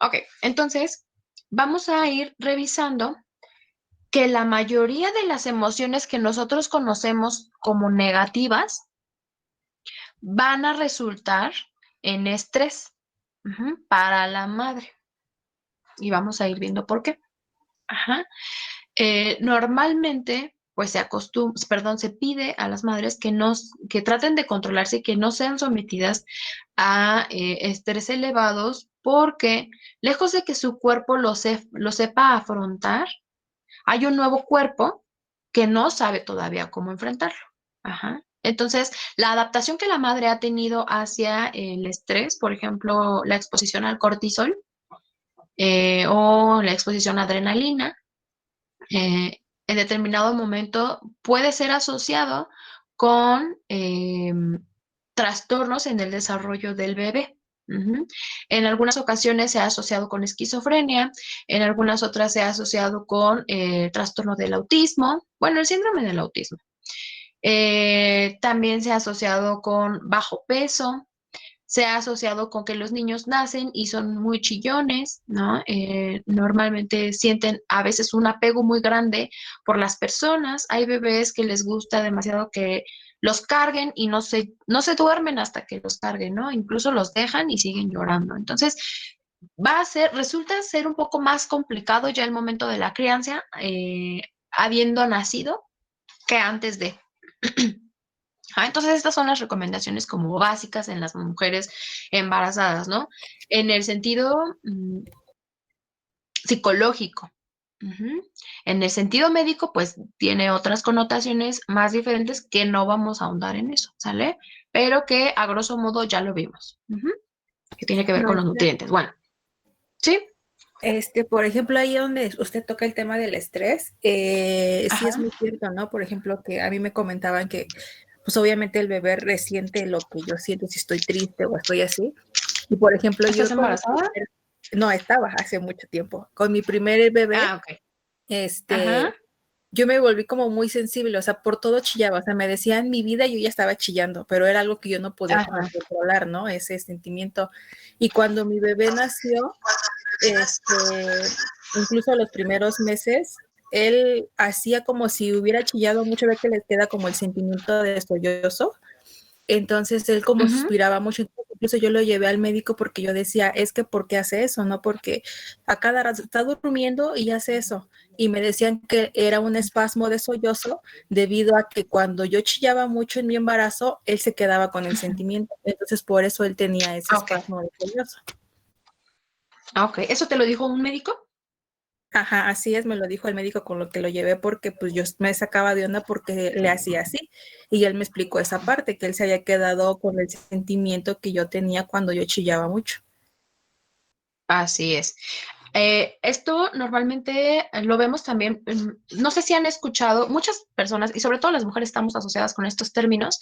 Ok, entonces vamos a ir revisando que la mayoría de las emociones que nosotros conocemos como negativas van a resultar en estrés, para la madre. Y vamos a ir viendo por qué. Ajá. Normalmente, pues se pide a las madres que traten de controlarse y que no sean sometidas a estrés elevados, porque lejos de que su cuerpo lo sepa afrontar, hay un nuevo cuerpo que no sabe todavía cómo enfrentarlo. Ajá. Entonces, la adaptación que la madre ha tenido hacia el estrés, por ejemplo, la exposición al cortisol, o la exposición a adrenalina, en determinado momento puede ser asociado con trastornos en el desarrollo del bebé. Ujú. En algunas ocasiones se ha asociado con esquizofrenia, en algunas otras se ha asociado con trastorno del autismo, bueno, el síndrome del autismo. También se ha asociado con bajo peso, se ha asociado con que los niños nacen y son muy chillones, ¿no? Normalmente sienten a veces un apego muy grande por las personas. Hay bebés que les gusta demasiado que los carguen y no se duermen hasta que los carguen, ¿no? Incluso los dejan y siguen llorando. Entonces, resulta ser un poco más complicado ya el momento de la crianza, habiendo nacido, que antes de. Entonces, estas son las recomendaciones como básicas en las mujeres embarazadas, ¿no? En el sentido psicológico. Ujú. En el sentido médico, pues tiene otras connotaciones más diferentes que no vamos a ahondar en eso, ¿sale? Pero que a grosso modo ya lo vimos, que tiene que ver con los nutrientes. Bueno, ¿sí?
Por ejemplo, ahí donde usted toca el tema del estrés, sí
Ajá.
es muy cierto, ¿no? Por ejemplo, que a mí me comentaban que, pues obviamente el bebé resiente lo que yo siento si estoy triste o estoy así. Y por ejemplo,
¿Estás
yo
embarazada?
no estaba hace mucho tiempo. Con mi primer bebé,
Ok. Ajá.
yo me volví como muy sensible, o sea, por todo chillaba, o sea, me decían mi vida y yo ya estaba chillando, pero era algo que yo no podía como
Ajá.
controlar, ¿no? Ese sentimiento. Y cuando mi bebé nació, incluso los primeros meses, él hacía como si hubiera chillado mucho, ve que les queda como el sentimiento de sollozo. Entonces él como suspiraba mucho, incluso yo lo llevé al médico porque yo decía, es que ¿por qué hace eso? No, porque a cada rato está durmiendo y hace eso. Y me decían que era un espasmo de sollozo debido a que cuando yo chillaba mucho en mi embarazo, él se quedaba con el sentimiento. Entonces por eso él tenía ese
Ok.
espasmo de sollozo.
Ok. ¿Eso te lo dijo un médico?
Ajá, así es, me lo dijo el médico con lo que lo llevé porque pues yo me sacaba de onda porque le hacía así y él me explicó esa parte, que él se había quedado con el sentimiento que yo tenía cuando yo chillaba mucho.
Así es. Esto normalmente lo vemos también, no sé si han escuchado, muchas personas, y sobre todo las mujeres estamos asociadas con estos términos,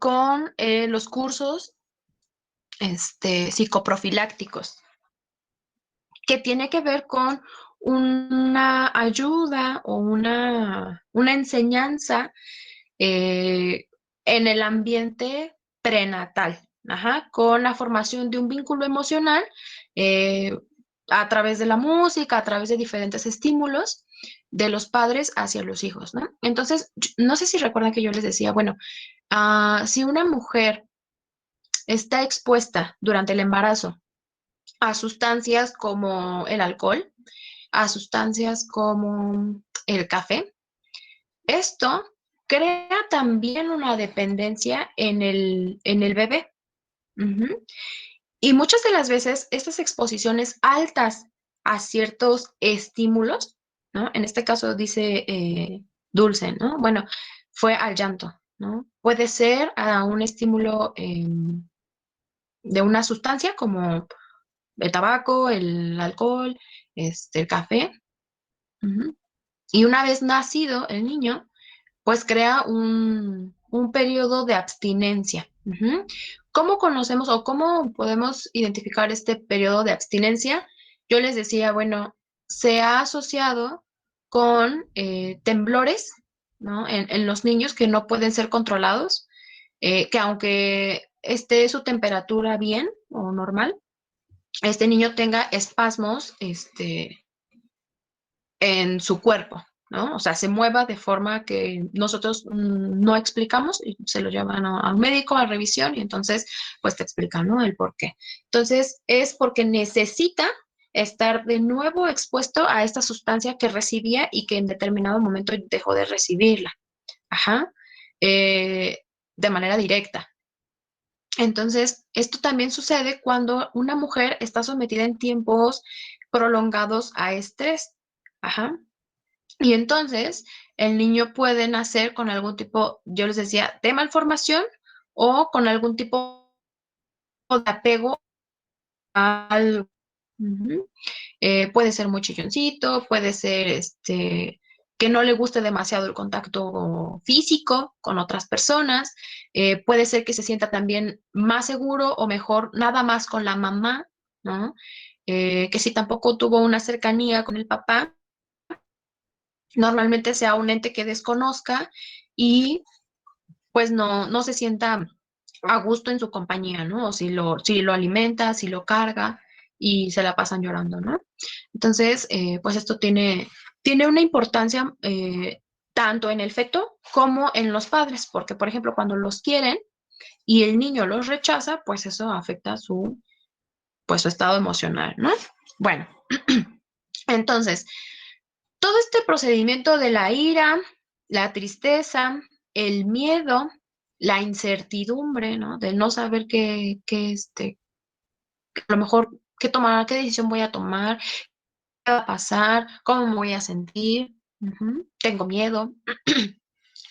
con los cursos psicoprofilácticos, que tiene que ver con una ayuda o una enseñanza en el ambiente prenatal. con la formación de un vínculo emocional a través de la música, a través de diferentes estímulos de los padres hacia los hijos, ¿no? Entonces, no sé si recuerdan que yo les decía, bueno, si una mujer está expuesta durante el embarazo a sustancias como el alcohol, a sustancias como el café, esto crea también una dependencia en el bebé. Ujú. Y muchas de las veces estas exposiciones altas a ciertos estímulos, ¿no? En este caso dice Dulce, ¿no? Bueno, fue al llanto, ¿no? Puede ser a un estímulo de una sustancia como el tabaco, el alcohol, el café. Ujú. Y una vez nacido el niño, pues crea un periodo de abstinencia. Ujú. ¿Cómo conocemos o cómo podemos identificar este periodo de abstinencia? Yo les decía, bueno, se ha asociado con temblores, ¿no? En los niños que no pueden ser controlados, que aunque esté su temperatura bien o normal, este niño tenga espasmos, en su cuerpo, ¿no? O sea, se mueva de forma que nosotros no explicamos y se lo llevan a un médico a revisión y entonces pues te explican, ¿no? El por qué. Entonces es porque necesita estar de nuevo expuesto a esta sustancia que recibía y que en determinado momento dejó de recibirla, ajá, eh, de manera directa. Entonces, esto también sucede cuando una mujer está sometida en tiempos prolongados a estrés. Ajá. Y entonces el niño puede nacer con algún tipo, yo les decía, de malformación o con algún tipo de apego al... Ujú. Puede ser muy chilloncito, puede ser que no le guste demasiado el contacto físico con otras personas, puede ser que se sienta también más seguro o mejor nada más con la mamá, ¿no? Que si tampoco tuvo una cercanía con el papá, normalmente sea un ente que desconozca y pues no se sienta a gusto en su compañía, ¿no? O si lo alimenta, si lo carga y se la pasan llorando, ¿no? Entonces, pues esto tiene una importancia tanto en el feto como en los padres, porque por ejemplo, cuando los quieren y el niño los rechaza, pues eso afecta pues, su estado emocional, ¿no? Bueno, entonces, todo este procedimiento de la ira, la tristeza, el miedo, la incertidumbre, ¿no? De no saber a lo mejor qué tomar, qué decisión voy a tomar, qué va a pasar, cómo me voy a sentir, ujú, tengo miedo,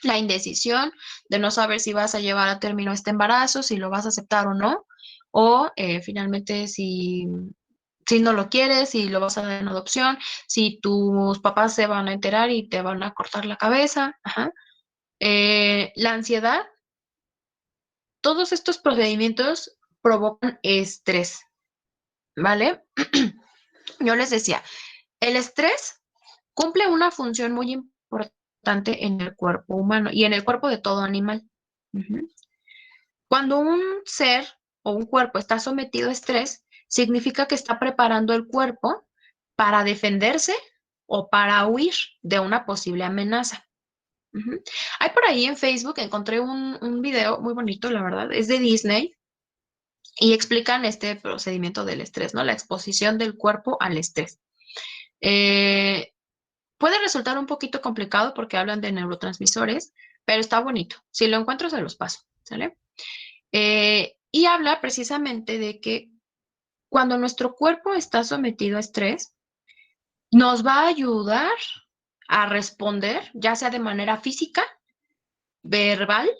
la indecisión de no saber si vas a llevar a término este embarazo, si lo vas a aceptar o no, o finalmente si no lo quieres, si lo vas a dar en adopción, si tus papás se van a enterar y te van a cortar la cabeza, ajá. La ansiedad, todos estos procedimientos provocan estrés, ¿vale? Yo les decía, el estrés cumple una función muy importante en el cuerpo humano y en el cuerpo de todo animal. Ujú. Cuando un ser o un cuerpo está sometido a estrés, significa que está preparando el cuerpo para defenderse o para huir de una posible amenaza. Ujú. Hay por ahí en Facebook, encontré un video muy bonito, la verdad, es de Disney y explican este procedimiento del estrés, ¿no? La exposición del cuerpo al estrés. Eh, Puede resultar un poquito complicado porque hablan de neurotransmisores, pero está bonito. Si lo encuentro, se los paso, ¿sale? Y habla precisamente de que cuando nuestro cuerpo está sometido a estrés, nos va a ayudar a responder, ya sea de manera física, verbal,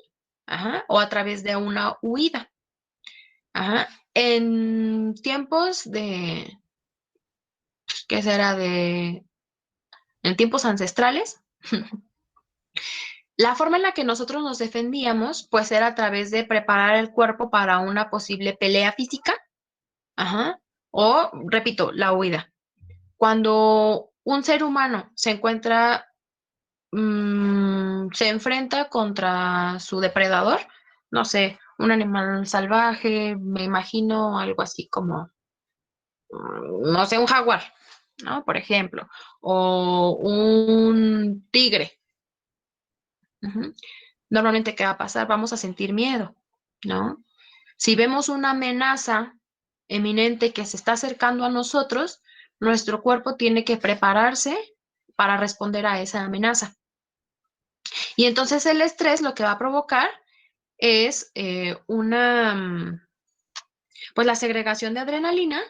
ajá, o a través de una huida. Ajá. En tiempos ¿qué será? En tiempos ancestrales, la forma en la que nosotros nos defendíamos, pues era a través de preparar el cuerpo para una posible pelea física, ajá, o, repito, la huida. Cuando un ser humano se encuentra, se enfrenta contra su depredador, no sé, un animal salvaje, me imagino algo así como, no sé, un jaguar, ¿no? Por ejemplo, o un tigre. Ujú. Normalmente, ¿qué va a pasar? Vamos a sentir miedo, ¿no? Si vemos una amenaza eminente que se está acercando a nosotros, nuestro cuerpo tiene que prepararse para responder a esa amenaza. Y entonces el estrés lo que va a provocar es pues la segregación de adrenalina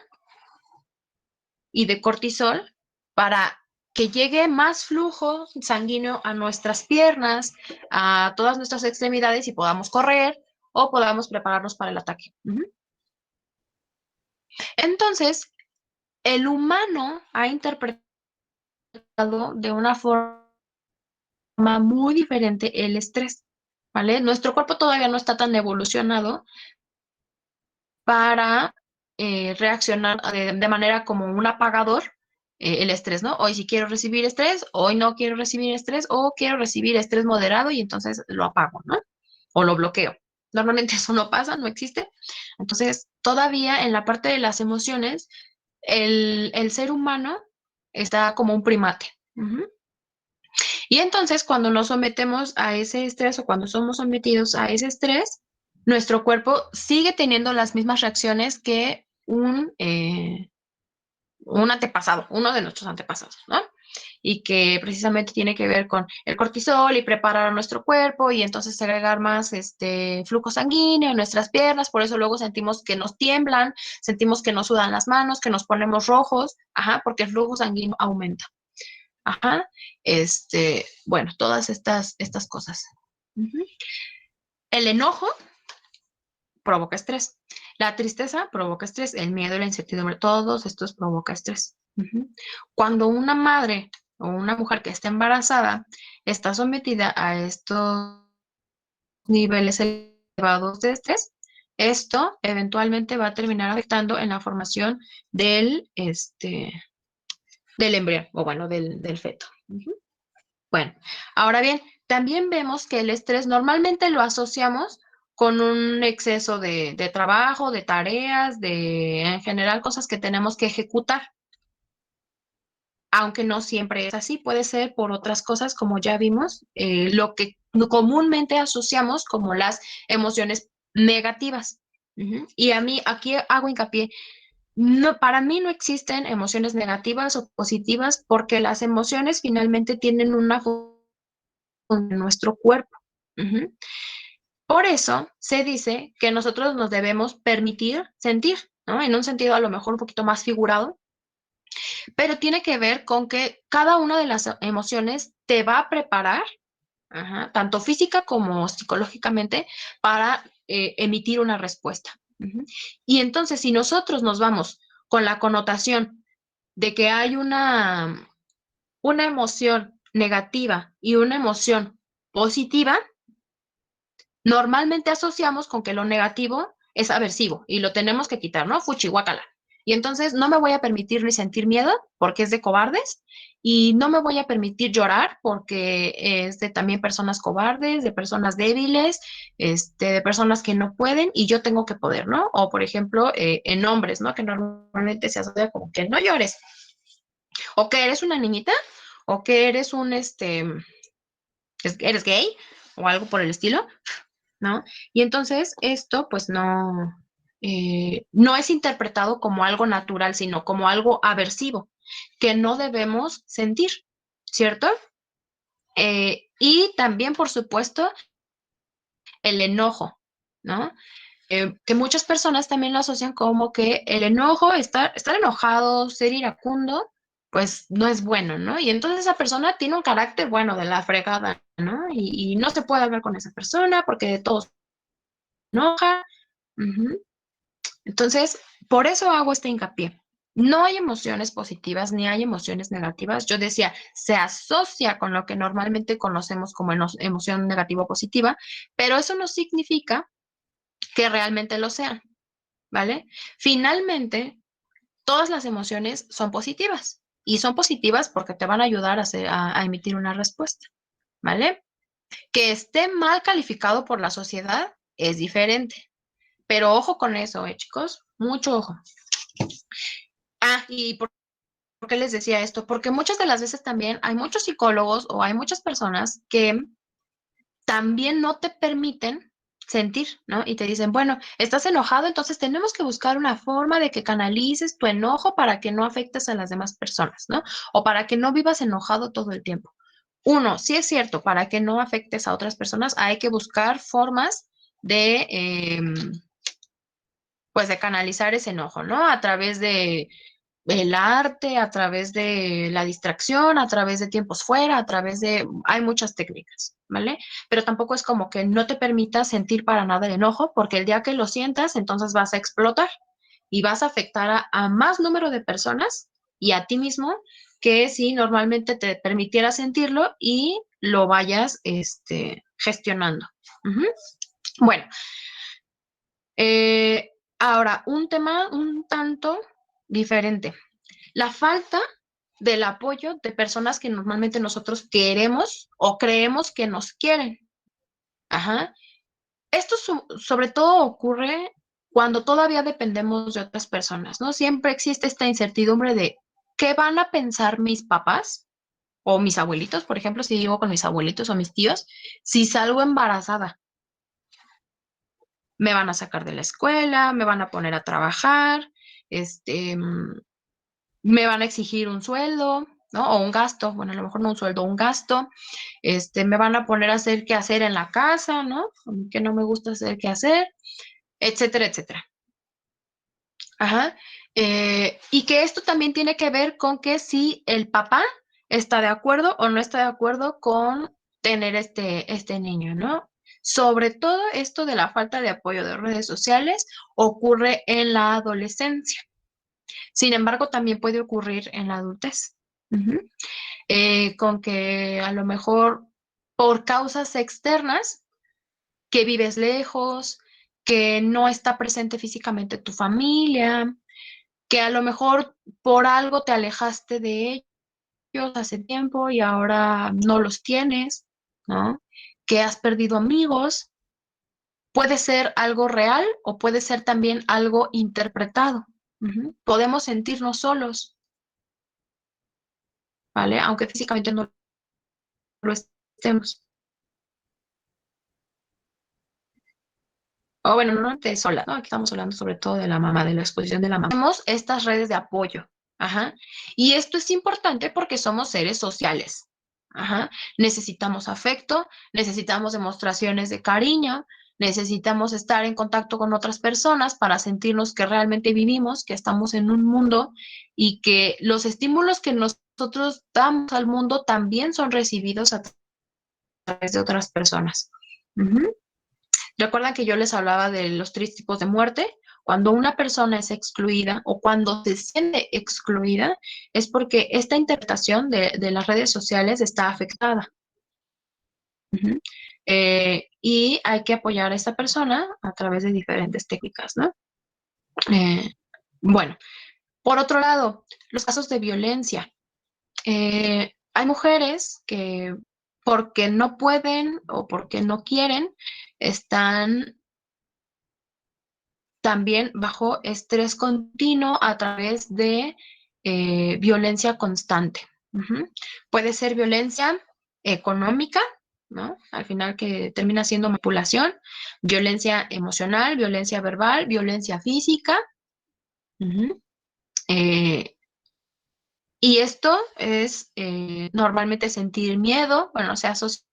y de cortisol para que llegue más flujo sanguíneo a nuestras piernas, a todas nuestras extremidades y podamos correr o podamos prepararnos para el ataque. Entonces, el humano ha interpretado de una forma muy diferente el estrés, ¿vale? Nuestro cuerpo todavía no está tan evolucionado para reaccionar de manera como un apagador el estrés, ¿no? Hoy sí quiero recibir estrés, hoy no quiero recibir estrés, o quiero recibir estrés moderado y entonces lo apago, ¿no? O lo bloqueo. Normalmente eso no pasa, no existe. Entonces, todavía en la parte de las emociones, el ser humano está como un primate. Y entonces, cuando nos sometemos a ese estrés o cuando somos sometidos a ese estrés, nuestro cuerpo sigue teniendo las mismas reacciones que un antepasado, uno de nuestros antepasados, ¿no? Y que precisamente tiene que ver con el cortisol y preparar a nuestro cuerpo y entonces segregar más flujo sanguíneo en nuestras piernas, por eso luego sentimos que nos tiemblan, sentimos que nos sudan las manos, que nos ponemos rojos, porque el flujo sanguíneo aumenta. Bueno, todas estas cosas. El enojo provoca estrés. La tristeza provoca estrés. El miedo y la incertidumbre, todos estos provoca estrés. Cuando una madre o una mujer que está embarazada está sometida a estos niveles elevados de estrés, esto eventualmente va a terminar afectando en la formación del embrión, o bueno, del feto. Bueno, ahora bien, también vemos que el estrés normalmente lo asociamos con un exceso de trabajo, de tareas, en general cosas que tenemos que ejecutar, aunque no siempre es así, puede ser por otras cosas, como ya vimos, lo que comúnmente asociamos como las emociones negativas. Y a mí aquí hago hincapié, no, para mí no existen emociones negativas o positivas porque las emociones finalmente tienen una función en nuestro cuerpo. Por eso se dice que nosotros nos debemos permitir sentir, ¿no? En un sentido a lo mejor un poquito más figurado, pero tiene que ver con que cada una de las emociones te va a preparar, tanto física como psicológicamente, para emitir una respuesta. Y entonces, si nosotros nos vamos con la connotación de que hay una emoción negativa y una emoción positiva, normalmente asociamos con que lo negativo es aversivo y lo tenemos que quitar, ¿no? Fuchihuacala. Y entonces no me voy a permitir ni sentir miedo porque es de cobardes y no me voy a permitir llorar porque es de también personas cobardes, de personas débiles, de personas que no pueden y yo tengo que poder, ¿no? O por ejemplo, en hombres, ¿no? Que normalmente se asocia como que no llores o que eres una niñita o que eres eres gay o algo por el estilo, ¿no? Y entonces esto pues no es interpretado como algo natural, sino como algo aversivo, que no debemos sentir, ¿cierto? Y también, por supuesto, el enojo, ¿no? Que muchas personas también lo asocian como que el enojo, estar enojado, ser iracundo, pues no es bueno, ¿no? Y entonces esa persona tiene un carácter, bueno, de la fregada, ¿no? Y no se puede hablar con esa persona porque de todos enoja. Entonces, por eso hago este hincapié. No hay emociones positivas ni hay emociones negativas. Yo decía, se asocia con lo que normalmente conocemos como emoción negativa o positiva, pero eso no significa que realmente lo sean, ¿vale? Finalmente, todas las emociones son positivas y son positivas porque te van a ayudar a emitir una respuesta, ¿vale? Que esté mal calificado por la sociedad, es diferente. Pero ojo con eso, chicos, mucho ojo. Y ¿por qué les decía esto? Porque muchas de las veces también hay muchos psicólogos o hay muchas personas que también no te permiten sentir, ¿no? Y te dicen, bueno, estás enojado, entonces tenemos que buscar una forma de que canalices tu enojo para que no afectes a las demás personas, ¿no? O para que no vivas enojado todo el tiempo. Uno, sí es cierto, para que no afectes a otras personas hay que buscar formas de, pues, de canalizar ese enojo, ¿no? A través de el arte, a través de la distracción, a través de tiempos fuera, a través de... Hay muchas técnicas, ¿vale? Pero tampoco es como que no te permitas sentir para nada el enojo, porque el día que lo sientas, entonces vas a explotar y vas a afectar a más número de personas y a ti mismo que si normalmente te permitiera sentirlo y lo vayas gestionando. Ujú. Bueno, ahora, un tema un tanto diferente. La falta del apoyo de personas que normalmente nosotros queremos o creemos que nos quieren. Ajá. Esto sobre todo ocurre cuando todavía dependemos de otras personas, ¿no? Siempre existe esta incertidumbre de qué van a pensar mis papás o mis abuelitos, por ejemplo, si vivo con mis abuelitos o mis tíos, si salgo embarazada. Me van a sacar de la escuela, me van a poner a trabajar, me van a exigir un sueldo, ¿no? O un gasto, bueno, a lo mejor no un sueldo, un gasto, me van a poner a hacer qué hacer en la casa, ¿no? Que no me gusta hacer qué hacer, etcétera, etcétera. Ajá. Y que esto también tiene que ver con que si el papá está de acuerdo o no está de acuerdo con tener este niño, ¿no? Sobre todo esto de la falta de apoyo de redes sociales ocurre en la adolescencia. Sin embargo, también puede ocurrir en la adultez. Ujú. Con que a lo mejor por causas externas, que vives lejos, que no está presente físicamente tu familia, que a lo mejor por algo te alejaste de ellos hace tiempo y ahora no los tienes, ¿no? Que has perdido amigos. Puede ser algo real o puede ser también algo interpretado. Ujú. Podemos sentirnos solos, ¿vale? Aunque físicamente no lo estemos. O bueno, no de sola, ¿no? Aquí estamos hablando sobre todo de la mamá, de la exposición de la mamá. Tenemos estas redes de apoyo, ajá. Y esto es importante porque somos seres sociales, ajá. Necesitamos afecto, necesitamos demostraciones de cariño, necesitamos estar en contacto con otras personas para sentirnos que realmente vivimos, que estamos en un mundo y que los estímulos que nosotros damos al mundo también son recibidos a través de otras personas. Ujú. ¿Recuerdan que yo les hablaba de los 3 tipos de muerte? Cuando una persona es excluida o cuando se siente excluida, es porque esta interpretación de las redes sociales está afectada. Ujú. Y hay que apoyar a esta persona a través de diferentes técnicas, ¿no? Eh, bueno, por otro lado, los casos de violencia. Hay mujeres que porque no pueden o porque no quieren, están también bajo estrés continuo a través de violencia constante. Ujú. Puede ser violencia económica, ¿no? Al final que termina siendo manipulación, violencia emocional, violencia verbal, violencia física. Ujú. Eh, y esto es normalmente sentir miedo, bueno, se asocia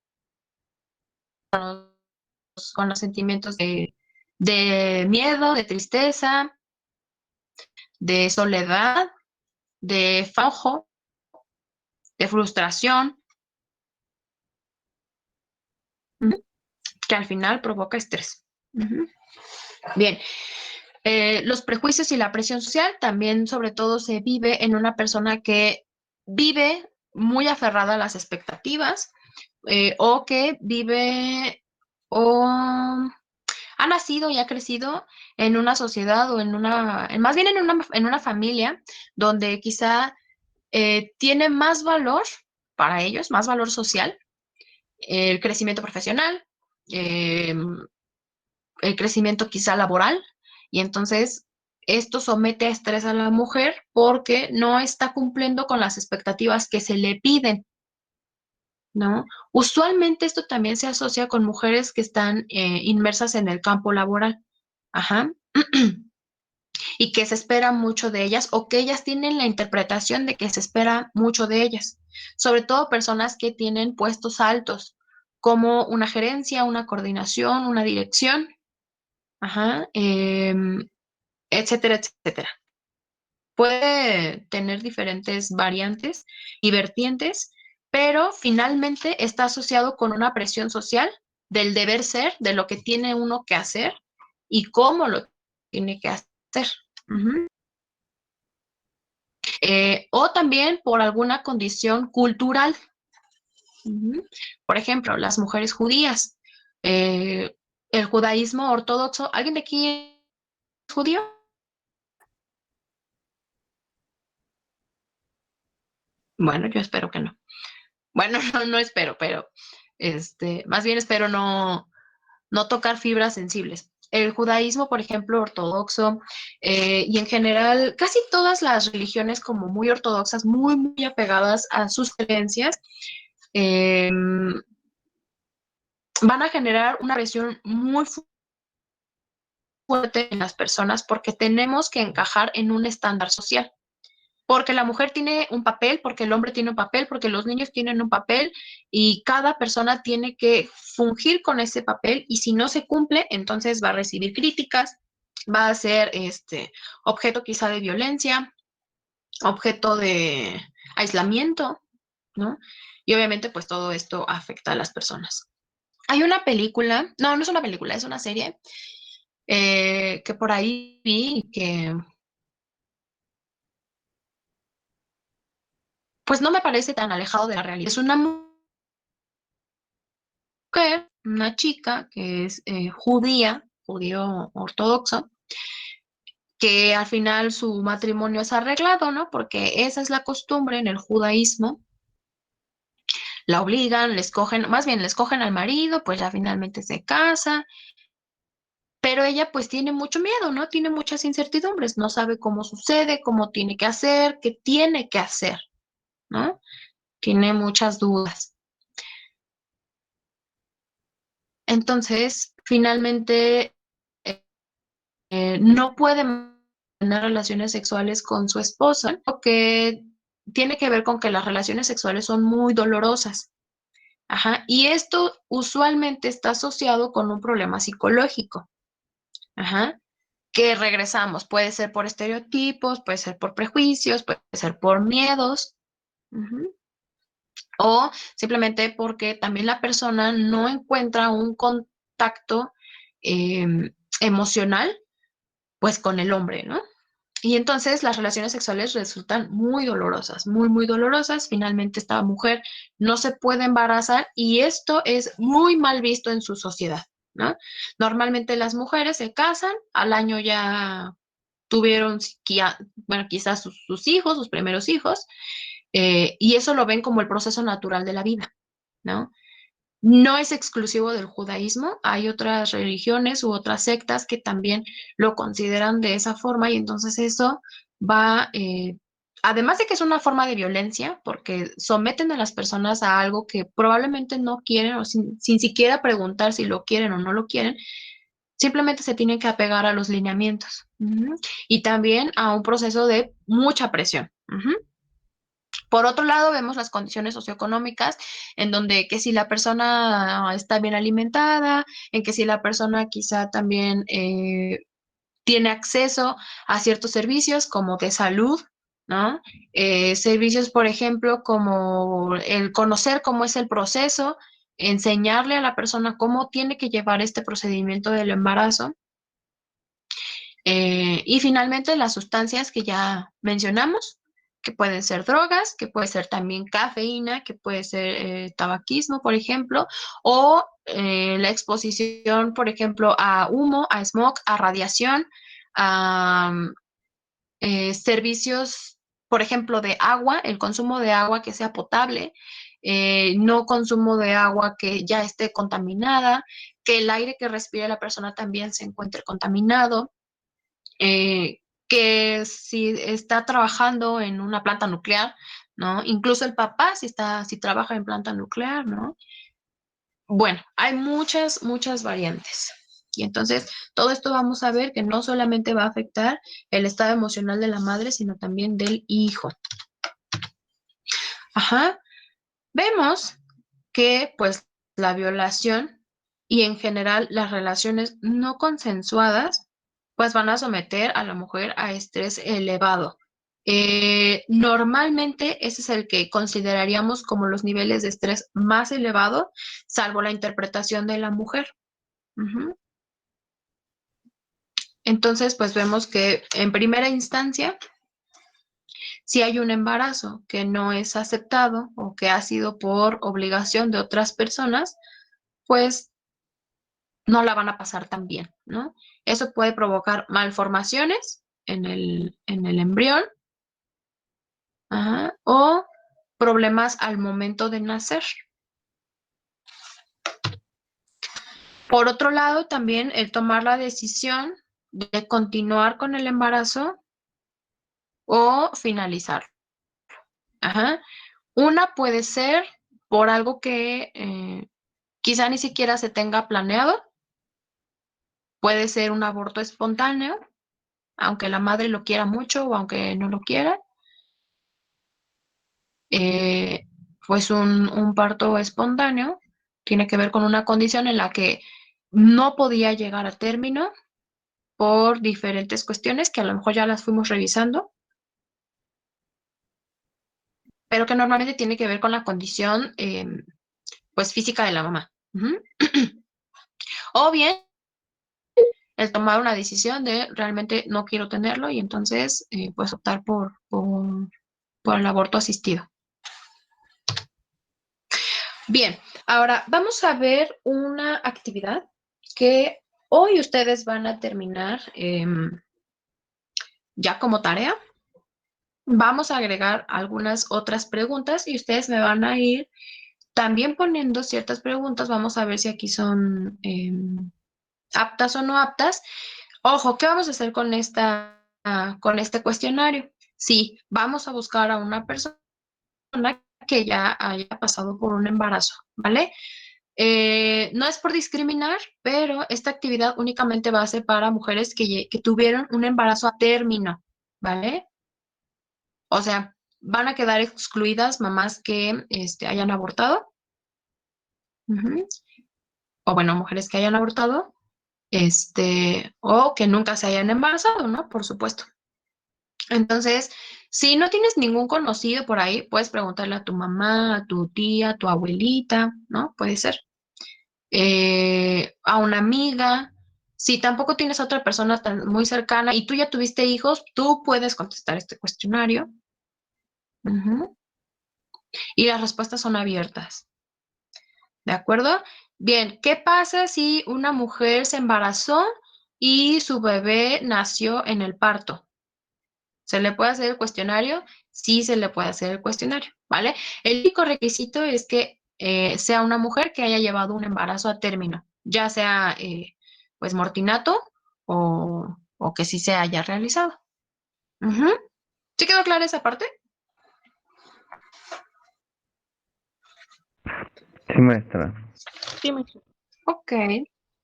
con los sentimientos de miedo, de tristeza, de soledad, de faujo, de frustración, que al final provoca estrés. Bien, los prejuicios y la presión social también sobre todo se vive en una persona que vive muy aferrada a las expectativas o que vive o ha nacido y ha crecido en una sociedad o más bien en una familia donde quizá tiene más valor para ellos, más valor social, el crecimiento profesional, el crecimiento quizá laboral, y entonces esto somete a estrés a la mujer porque no está cumpliendo con las expectativas que se le piden, ¿no? Usualmente esto también se asocia con mujeres que están inmersas en el campo laboral, ajá, y que se espera mucho de ellas o que ellas tienen la interpretación de que se espera mucho de ellas, sobre todo personas que tienen puestos altos, como una gerencia, una coordinación, una dirección, ajá, etcétera, etcétera. Puede tener diferentes variantes y vertientes, pero finalmente está asociado con una presión social del deber ser, de lo que tiene uno que hacer y cómo lo tiene que hacer. Ujú. O también por alguna condición cultural. Ujú. Por ejemplo, las mujeres judías, eh, el judaísmo ortodoxo. ¿Alguien de aquí es judío? Bueno, yo espero que no. Bueno, no espero, pero más bien espero no tocar fibras sensibles. El judaísmo, por ejemplo, ortodoxo, y en general casi todas las religiones como muy ortodoxas, muy, muy apegadas a sus creencias, eh, van a generar una presión muy fuerte en las personas porque tenemos que encajar en un estándar social. Porque la mujer tiene un papel, porque el hombre tiene un papel, porque los niños tienen un papel y cada persona tiene que fungir con ese papel y si no se cumple, entonces va a recibir críticas, va a ser objeto quizá de violencia, objeto de aislamiento, ¿no? Y obviamente pues todo esto afecta a las personas. Hay una película, no es una película, es una serie que por ahí vi que pues no me parece tan alejado de la realidad. Es una mujer, una chica que es judío ortodoxo, que al final su matrimonio es arreglado, ¿no? Porque esa es la costumbre en el judaísmo. La obligan, les cogen, más bien les cogen al marido, pues ya finalmente se casa, pero ella pues tiene mucho miedo, ¿no? Tiene muchas incertidumbres, no sabe cómo sucede, cómo tiene que hacer, qué tiene que hacer, ¿no? Tiene muchas dudas. Entonces, finalmente no puede tener relaciones sexuales con su esposa, lo que tiene que ver con que las relaciones sexuales son muy dolorosas. Ajá, y esto usualmente está asociado con un problema psicológico. Ajá, que regresamos, puede ser por estereotipos, puede ser por prejuicios, puede ser por miedos. Ujú. O simplemente porque también la persona no encuentra un contacto emocional, pues con el hombre, ¿no? Y entonces las relaciones sexuales resultan muy dolorosas, muy, muy dolorosas. Finalmente esta mujer no se puede embarazar y esto es muy mal visto en su sociedad, ¿no? Normalmente las mujeres se casan, al año ya tuvieron, bueno, quizás sus hijos, sus primeros hijos, y eso lo ven como el proceso natural de la vida, ¿no? No es exclusivo del judaísmo, hay otras religiones u otras sectas que también lo consideran de esa forma y entonces eso va, además de que es una forma de violencia, porque someten a las personas a algo que probablemente no quieren o sin siquiera preguntar si lo quieren o no lo quieren, simplemente se tienen que apegar a los lineamientos. Ujú. Y también a un proceso de mucha presión. Ujú. Por otro lado, vemos las condiciones socioeconómicas, en donde que si la persona está bien alimentada, en que si la persona quizá también tiene acceso a ciertos servicios como de salud, ¿no? Servicios, por ejemplo, como el conocer cómo es el proceso, enseñarle a la persona cómo tiene que llevar este procedimiento del embarazo. Y finalmente las sustancias que ya mencionamos, que pueden ser drogas, que puede ser también cafeína, que puede ser tabaquismo, por ejemplo, o la exposición, por ejemplo, a humo, a smog, a radiación, a servicios, por ejemplo, de agua, el consumo de agua que sea potable, no consumo de agua que ya esté contaminada, que el aire que respire la persona también se encuentre contaminado, que si está trabajando en una planta nuclear, ¿no? Incluso el papá si trabaja en planta nuclear, ¿no? Bueno, hay muchas variantes. Y entonces, todo esto vamos a ver que no solamente va a afectar el estado emocional de la madre, sino también del hijo. Ajá. Vemos que, pues, la violación y en general las relaciones no consensuadas, pues van a someter a la mujer a estrés elevado. Normalmente ese es el que consideraríamos como los niveles de estrés más elevados, salvo la interpretación de la mujer. Ujú. Entonces, pues vemos que en primera instancia, si hay un embarazo que no es aceptado o que ha sido por obligación de otras personas, pues no la van a pasar tan bien, ¿no? Eso puede provocar malformaciones en el embrión, ajá, o problemas al momento de nacer. Por otro lado, también el tomar la decisión de continuar con el embarazo o finalizar. Ajá. Una puede ser por algo que quizá ni siquiera se tenga planeado. Puede ser un aborto espontáneo, aunque la madre lo quiera mucho o aunque no lo quiera. Pues un parto espontáneo tiene que ver con una condición en la que no podía llegar a término por diferentes cuestiones que a lo mejor ya las fuimos revisando, pero que normalmente tiene que ver con la condición pues física de la mamá. Ujú. O bien el tomar una decisión de realmente no quiero tenerlo y entonces pues optar por el aborto asistido. Bien, ahora vamos a ver una actividad que hoy ustedes van a terminar ya como tarea. Vamos a agregar algunas otras preguntas y ustedes me van a ir también poniendo ciertas preguntas. Vamos a ver si aquí son aptas o no aptas. Ojo, ¿qué vamos a hacer con este cuestionario? Sí, vamos a buscar a una persona que ya haya pasado por un embarazo, ¿vale? No es por discriminar, pero esta actividad únicamente va a ser para mujeres que tuvieron un embarazo a término, ¿vale? O sea, van a quedar excluidas mamás que hayan abortado, ujú, o bueno, mujeres que hayan abortado, o que nunca se hayan embarazado, ¿no? Por supuesto. Entonces, si no tienes ningún conocido por ahí, puedes preguntarle a tu mamá, a tu tía, a tu abuelita, ¿no? Puede ser. A una amiga. Si tampoco tienes a otra persona muy cercana y tú ya tuviste hijos, tú puedes contestar este cuestionario. Ujú. Y las respuestas son abiertas. ¿De acuerdo? Bien, ¿qué pasa si una mujer se embarazó y su bebé nació en el parto? ¿Se le puede hacer el cuestionario? Sí, se le puede hacer el cuestionario, ¿vale? El único requisito es que sea una mujer que haya llevado un embarazo a término, ya sea pues mortinato o que sí se haya realizado. Ujú. ¿Sí quedó clara esa parte?
Sí, maestra.
Sí, maestra.
Ok,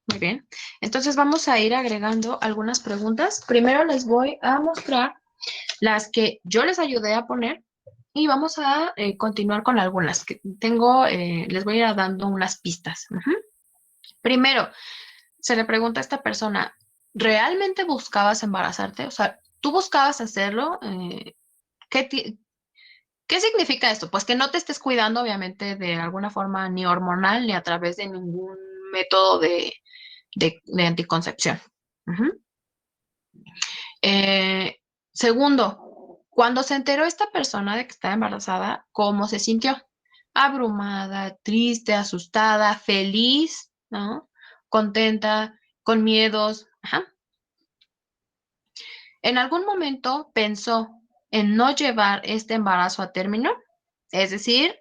muy bien. Entonces vamos a ir agregando algunas preguntas. Primero les voy a mostrar las que yo les ayudé a poner y vamos a continuar con algunas que tengo, les voy a ir dando unas pistas. Ujú. Primero, se le pregunta a esta persona, ¿realmente buscabas embarazarte? O sea, ¿tú buscabas hacerlo? ¿Qué significa esto? Pues que no te estés cuidando, obviamente, de alguna forma ni hormonal ni a través de ningún método de anticoncepción. Ujú. Eh, Segundo, cuando se enteró esta persona de que estaba embarazada, ¿cómo se sintió? Abrumada, triste, asustada, feliz, ¿no? Contenta, con miedos. Ajá. ¿En algún momento pensó en no llevar este embarazo a término? Es decir,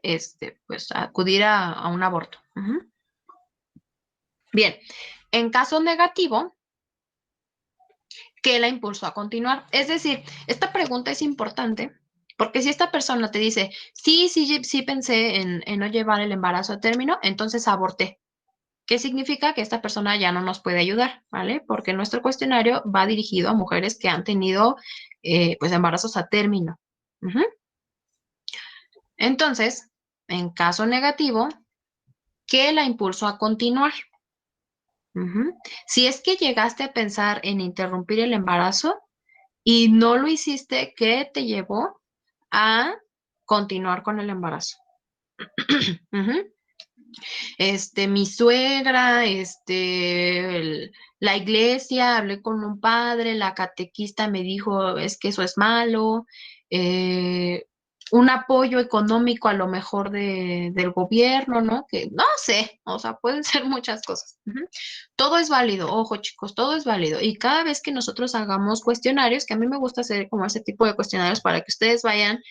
pues acudir a un aborto. Ujú. Bien, en caso negativo, ¿qué la impulsó a continuar? Es decir, esta pregunta es importante porque si esta persona te dice, sí pensé en no llevar el embarazo a término, entonces aborté. ¿Qué significa? Que esta persona ya no nos puede ayudar, ¿vale? Porque nuestro cuestionario va dirigido a mujeres que han tenido pues embarazos a término. Ujú. Entonces, en caso negativo, ¿qué la impulsó a continuar? Ujú. Si es que llegaste a pensar en interrumpir el embarazo y no lo hiciste, ¿qué te llevó a continuar con el embarazo? Ujú. Mi suegra, la iglesia, hablé con un padre, la catequista me dijo, es que eso es malo, eh, un apoyo económico a lo mejor del gobierno, ¿no? Que no sé, o sea, pueden ser muchas cosas. Ujú. Todo es válido, ojo chicos, todo es válido. Y cada vez que nosotros hagamos cuestionarios, que a mí me gusta hacer como ese tipo de cuestionarios para que ustedes vayan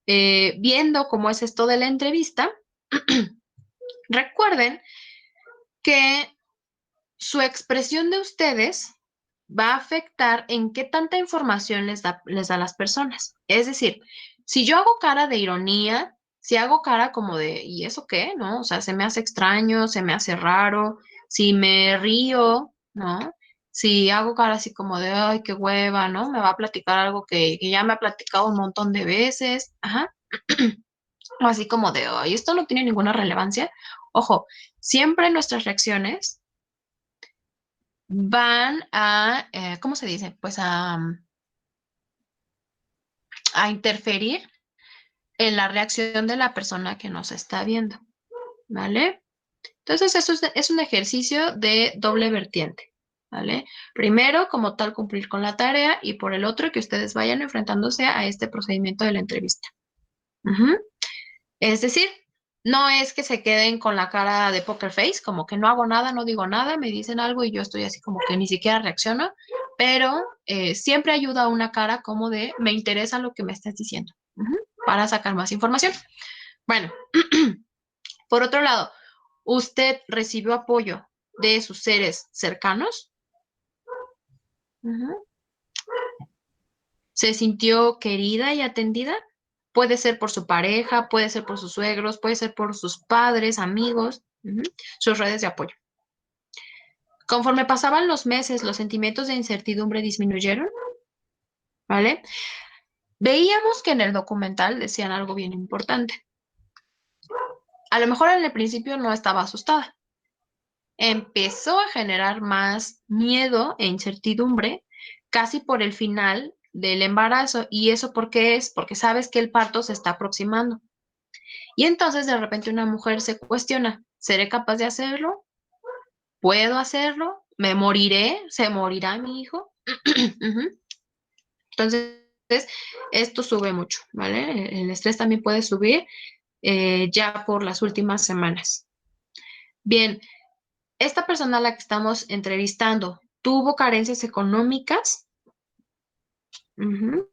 viendo cómo es esto de la entrevista, recuerden que su expresión de ustedes va a afectar en qué tanta información les da a las personas. Es decir, si yo hago cara de ironía, si hago cara como de, ¿y eso qué? ¿No? O sea, se me hace extraño, se me hace raro, si me río, ¿no? Si hago cara así como de, ay, qué hueva, ¿no? Me va a platicar algo que ya me ha platicado un montón de veces, ajá. O así como de, ay, esto no tiene ninguna relevancia. Ojo, siempre nuestras reacciones van a, ¿cómo se dice? Pues a interferir en la reacción de la persona que nos está viendo, ¿vale? Entonces, eso es un ejercicio de doble vertiente, ¿vale? Primero, como tal, cumplir con la tarea y por el otro, que ustedes vayan enfrentándose a este procedimiento de la entrevista. Ujú. Es decir, no es que se queden con la cara de poker face, como que no hago nada, no digo nada, me dicen algo y yo estoy así como que ni siquiera reacciono, pero siempre ayuda una cara como de me interesa lo que me estás diciendo, ujú, para sacar más información. Bueno, por otro lado, ¿usted recibió apoyo de sus seres cercanos? Ujú. ¿Se sintió querida y atendida? Puede ser por su pareja, puede ser por sus suegros, puede ser por sus padres, amigos, ujú, sus redes de apoyo. Conforme pasaban los meses, los sentimientos de incertidumbre disminuyeron, ¿vale? Veíamos que en el documental decían algo bien importante. A lo mejor en el principio no estaba asustada. Empezó a generar más miedo e incertidumbre casi por el final del embarazo. ¿Y eso por qué es? Porque sabes que el parto se está aproximando. Y entonces de repente una mujer se cuestiona, ¿seré capaz de hacerlo? ¿Puedo hacerlo? ¿Me moriré? ¿Se morirá mi hijo? Ujú. Entonces, esto sube mucho, ¿vale? El estrés también puede subir ya por las últimas semanas. Bien, esta persona a la que estamos entrevistando, ¿tuvo carencias económicas? Ujú.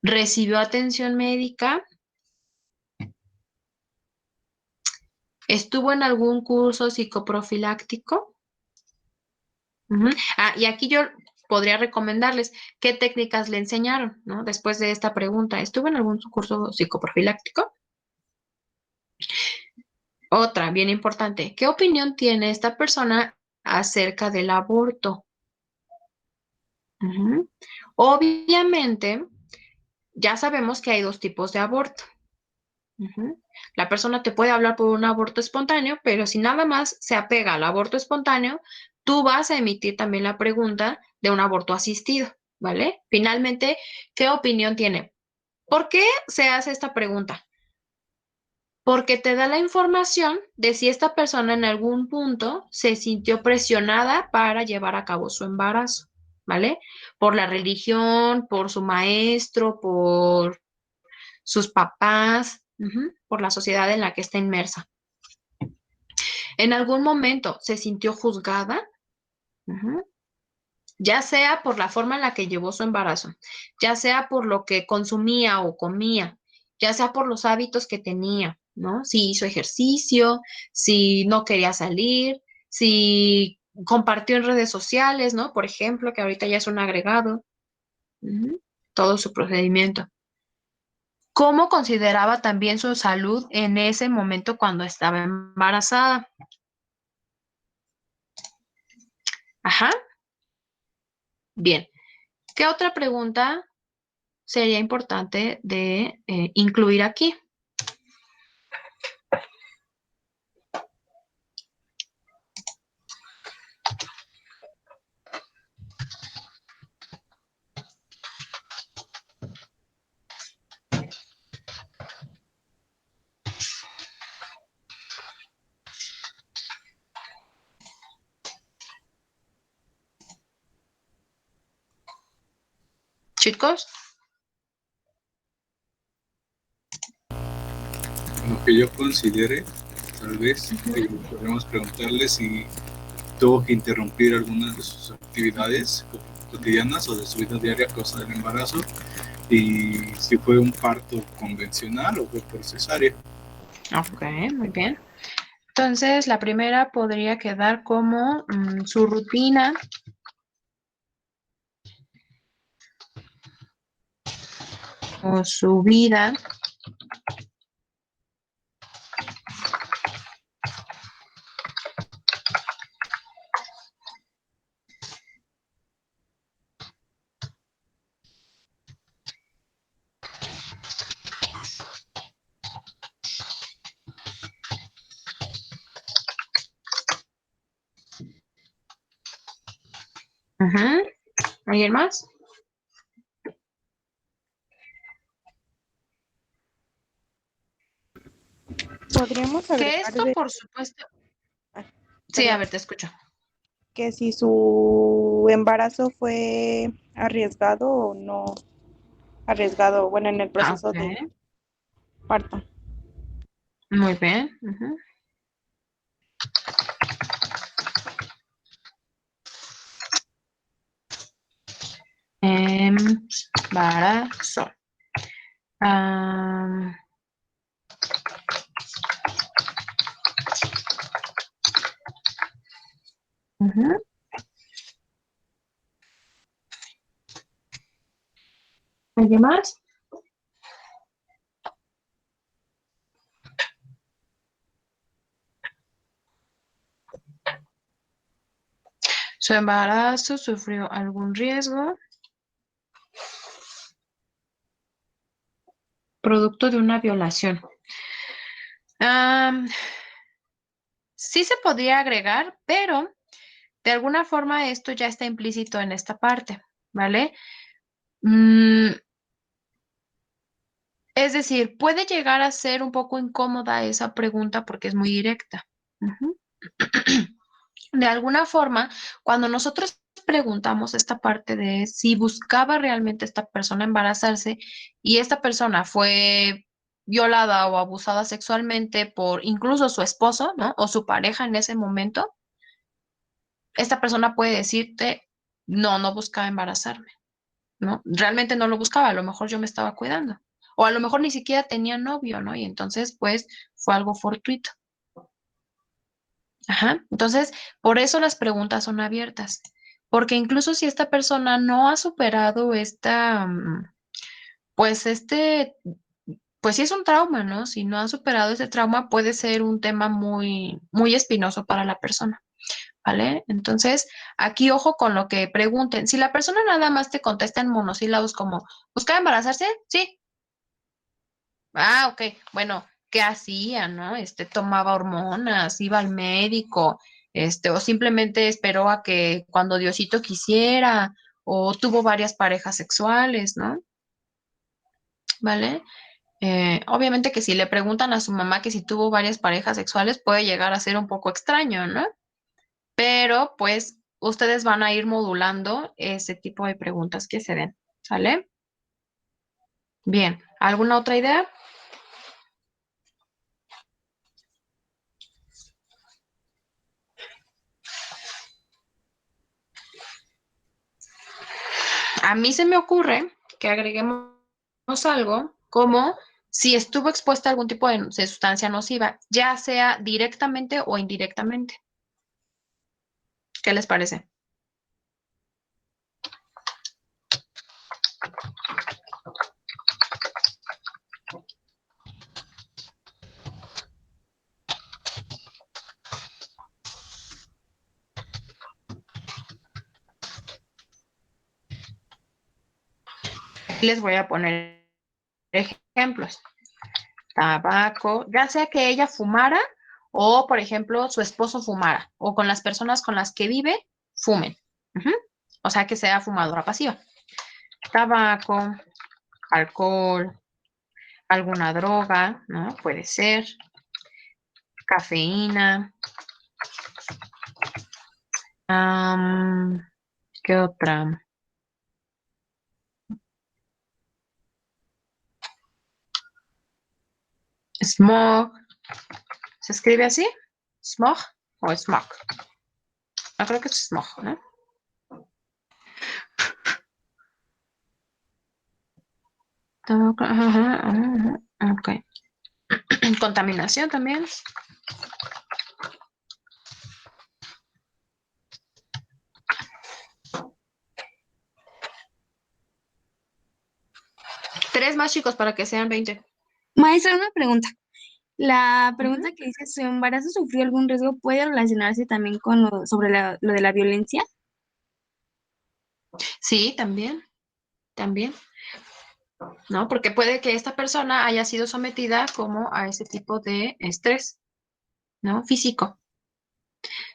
¿Recibió atención médica? ¿Estuvo en algún curso psicoprofiláctico? Ujú. Y aquí yo podría recomendarles qué técnicas le enseñaron, ¿no? Después de esta pregunta, ¿estuvo en algún curso psicoprofiláctico? Otra, bien importante, ¿qué opinión tiene esta persona acerca del aborto? Ujú. Obviamente, ya sabemos que hay dos tipos de aborto. Ujú. La persona te puede hablar por un aborto espontáneo, pero si nada más se apega al aborto espontáneo, tú vas a emitir también la pregunta de un aborto asistido, ¿vale? Finalmente, ¿qué opinión tiene? ¿Por qué se hace esta pregunta? Porque te da la información de si esta persona en algún punto se sintió presionada para llevar a cabo su embarazo, ¿vale? Por la religión, por su maestro, por sus papás, ujú, por la sociedad en la que está inmersa. ¿En algún momento se sintió juzgada? Ujú. Ya sea por la forma en la que llevó su embarazo, ya sea por lo que consumía o comía, ya sea por los hábitos que tenía, ¿no? Si hizo ejercicio, si no quería salir, si compartió en redes sociales, ¿no? Por ejemplo, que ahorita ya es un agregado, ujú, todo su procedimiento. ¿Cómo consideraba también su salud en ese momento cuando estaba embarazada? Ajá, bien. ¿Qué otra pregunta sería importante de incluir aquí? Chicos,
Lo que yo considere, tal vez podríamos preguntarle si tuvo que interrumpir algunas de sus actividades cotidianas o de su vida diaria a causa del embarazo y si fue un parto convencional o fue por cesárea.
ok, muy bien. Entonces, la primera podría quedar como su rutina o su vida Ajá. ¿Alguien más?
Podríamos
Que
agregar
esto, por supuesto.
ah,
Sí, a
perdón,
ver, te escucho.
que si su embarazo fue arriesgado o no arriesgado, bueno, en el
Ah,
proceso de
ok,
parto.
muy bien. Ujú. Embarazo. Ah, ujú. ¿Alguien más? ¿Su embarazo sufrió algún riesgo producto de una violación? Am, sí se podría agregar, pero de alguna forma esto ya está implícito en esta parte, ¿vale? Mm, es decir, puede llegar a ser un poco incómoda esa pregunta porque es muy directa. Ujú. De alguna forma, cuando nosotros preguntamos esta parte de si buscaba realmente esta persona embarazarse y esta persona fue violada o abusada sexualmente por incluso su esposo, ¿no? O su pareja en ese momento, esta persona puede decirte, no, no buscaba embarazarme, ¿no? Realmente no lo buscaba, a lo mejor yo me estaba cuidando. O a lo mejor ni siquiera tenía novio, ¿no? Y entonces, pues, fue algo fortuito. Ajá. Entonces, por eso las preguntas son abiertas. Porque incluso si esta persona no ha superado esta, pues pues sí es un trauma, ¿no? Si no ha superado ese trauma, puede ser un tema muy, muy espinoso para la persona, ¿vale? Entonces, aquí ojo con lo que pregunten. Si la persona nada más te contesta en monosílabos como, ¿busca embarazarse? Sí. Ah, ok. Bueno, ¿qué hacía, no? Tomaba hormonas, iba al médico, o simplemente esperó a que cuando Diosito quisiera, o tuvo varias parejas sexuales, ¿no? ¿Vale? Obviamente que si le preguntan a su mamá que si tuvo varias parejas sexuales, puede llegar a ser un poco extraño, ¿no? Pero pues ustedes van a ir modulando ese tipo de preguntas que se den, ¿sale? Bien, ¿alguna otra idea? A mí se me ocurre que agreguemos algo como si estuvo expuesta a algún tipo de sustancia nociva, ya sea directamente o indirectamente. ¿Qué les parece? Les voy a poner ejemplos. Tabaco, ya sea que ella fumara o, por ejemplo, su esposo fumara o con las personas con las que vive, fumen. Ujú. O sea, que sea fumadora pasiva. Tabaco, alcohol, alguna droga, ¿no? Puede ser. Cafeína. ¿Qué otra? Smog. ¿Se escribe así? ¿Smog o smog? Yo creo que es smog, ¿no? Tabaco, ajá, ajá, ok. Contaminación también. Tres más, chicos, para que sean 20.
Maestra, una pregunta. La pregunta que dice, ¿su embarazo sufrió algún riesgo? ¿Puede relacionarse también con sobre lo de la violencia?
Sí, también, ¿no? Porque puede que esta persona haya sido sometida como a ese tipo de estrés, ¿no? Físico.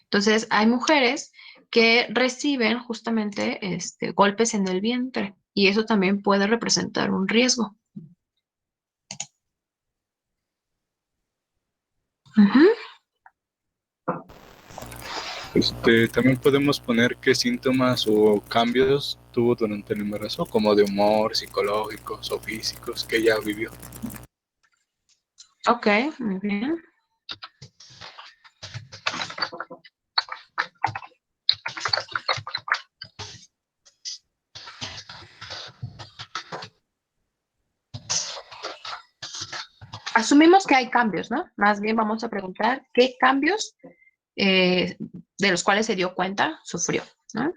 Entonces, hay mujeres que reciben justamente golpes en el vientre y eso también puede representar un riesgo. Ujú.
También podemos poner qué síntomas o cambios tuvo durante el embarazo, como de humor, psicológicos o físicos que ella vivió.
Ok, muy bien. Asumimos que hay cambios, ¿no? Más bien vamos a preguntar qué cambios de los cuales se dio cuenta sufrió, ¿no?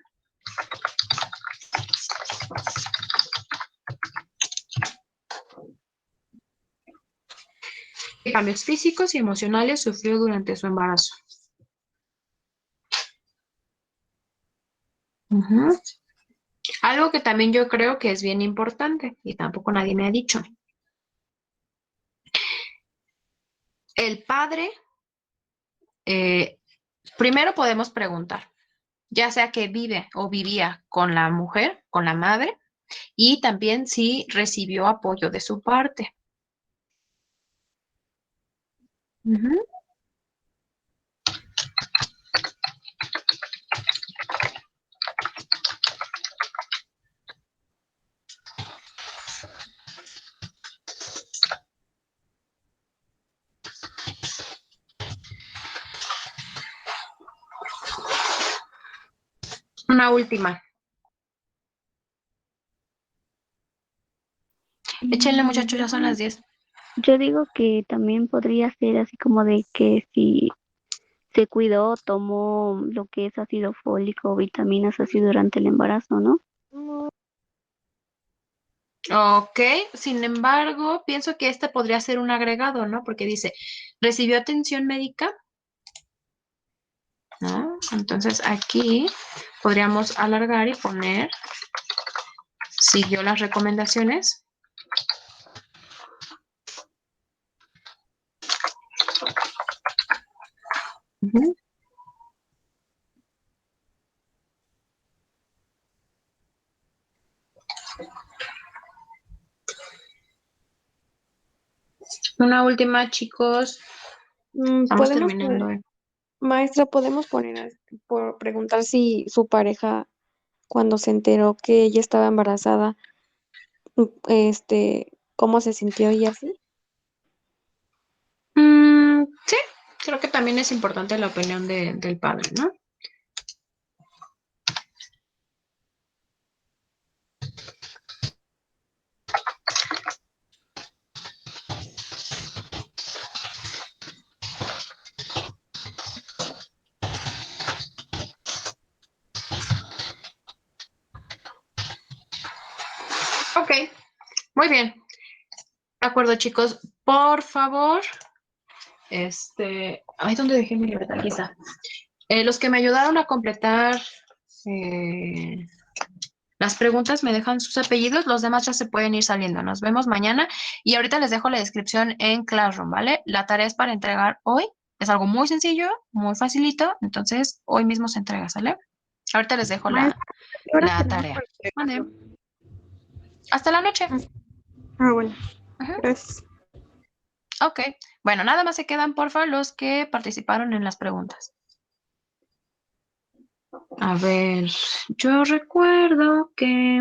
¿Qué cambios físicos y emocionales sufrió durante su embarazo? Ujú. Algo que también yo creo que es bien importante y tampoco nadie me ha dicho. El padre, eh, primero podemos preguntar, ya sea que vive o vivía con la mujer, con la madre, y también si recibió apoyo de su parte. Ujú. Una última. Échenle, muchachos, ya son las 10.
Yo digo que también podría ser así como de que si se cuidó, tomó lo que es ácido fólico, vitaminas así durante el embarazo, ¿no?
Ok, sin embargo, pienso que este podría ser un agregado, ¿no? Porque dice, ¿recibió atención médica? ¿No? Entonces aquí podríamos alargar y poner, siguió las recomendaciones. Ujú. Una última, chicos. Estamos
Podemos,
terminando.
maestra, podemos poner, por preguntar si su pareja, cuando se enteró que ella estaba embarazada, cómo se sintió y así.
Sí, creo que también es importante la opinión del padre, ¿no? Ok, muy bien. De acuerdo, chicos. Por favor, ay, ¿dónde dejé mi libreta? Aquí está. Los que me ayudaron a completar las preguntas me dejan sus apellidos, los demás ya se pueden ir saliendo. Nos vemos mañana y ahorita les dejo la descripción en Classroom, ¿vale? La tarea es para entregar hoy. Es algo muy sencillo, muy facilito, entonces hoy mismo se entrega, ¿sale? Ahorita les dejo
Maestra, ¿qué hora
la
tenemos
tarea.
para
Mande.
entregarlo?
Hasta la noche.
Bueno,
Ujú.
gracias.
Ok. Bueno, nada más se quedan, porfa, los que participaron en las preguntas. A ver, yo recuerdo que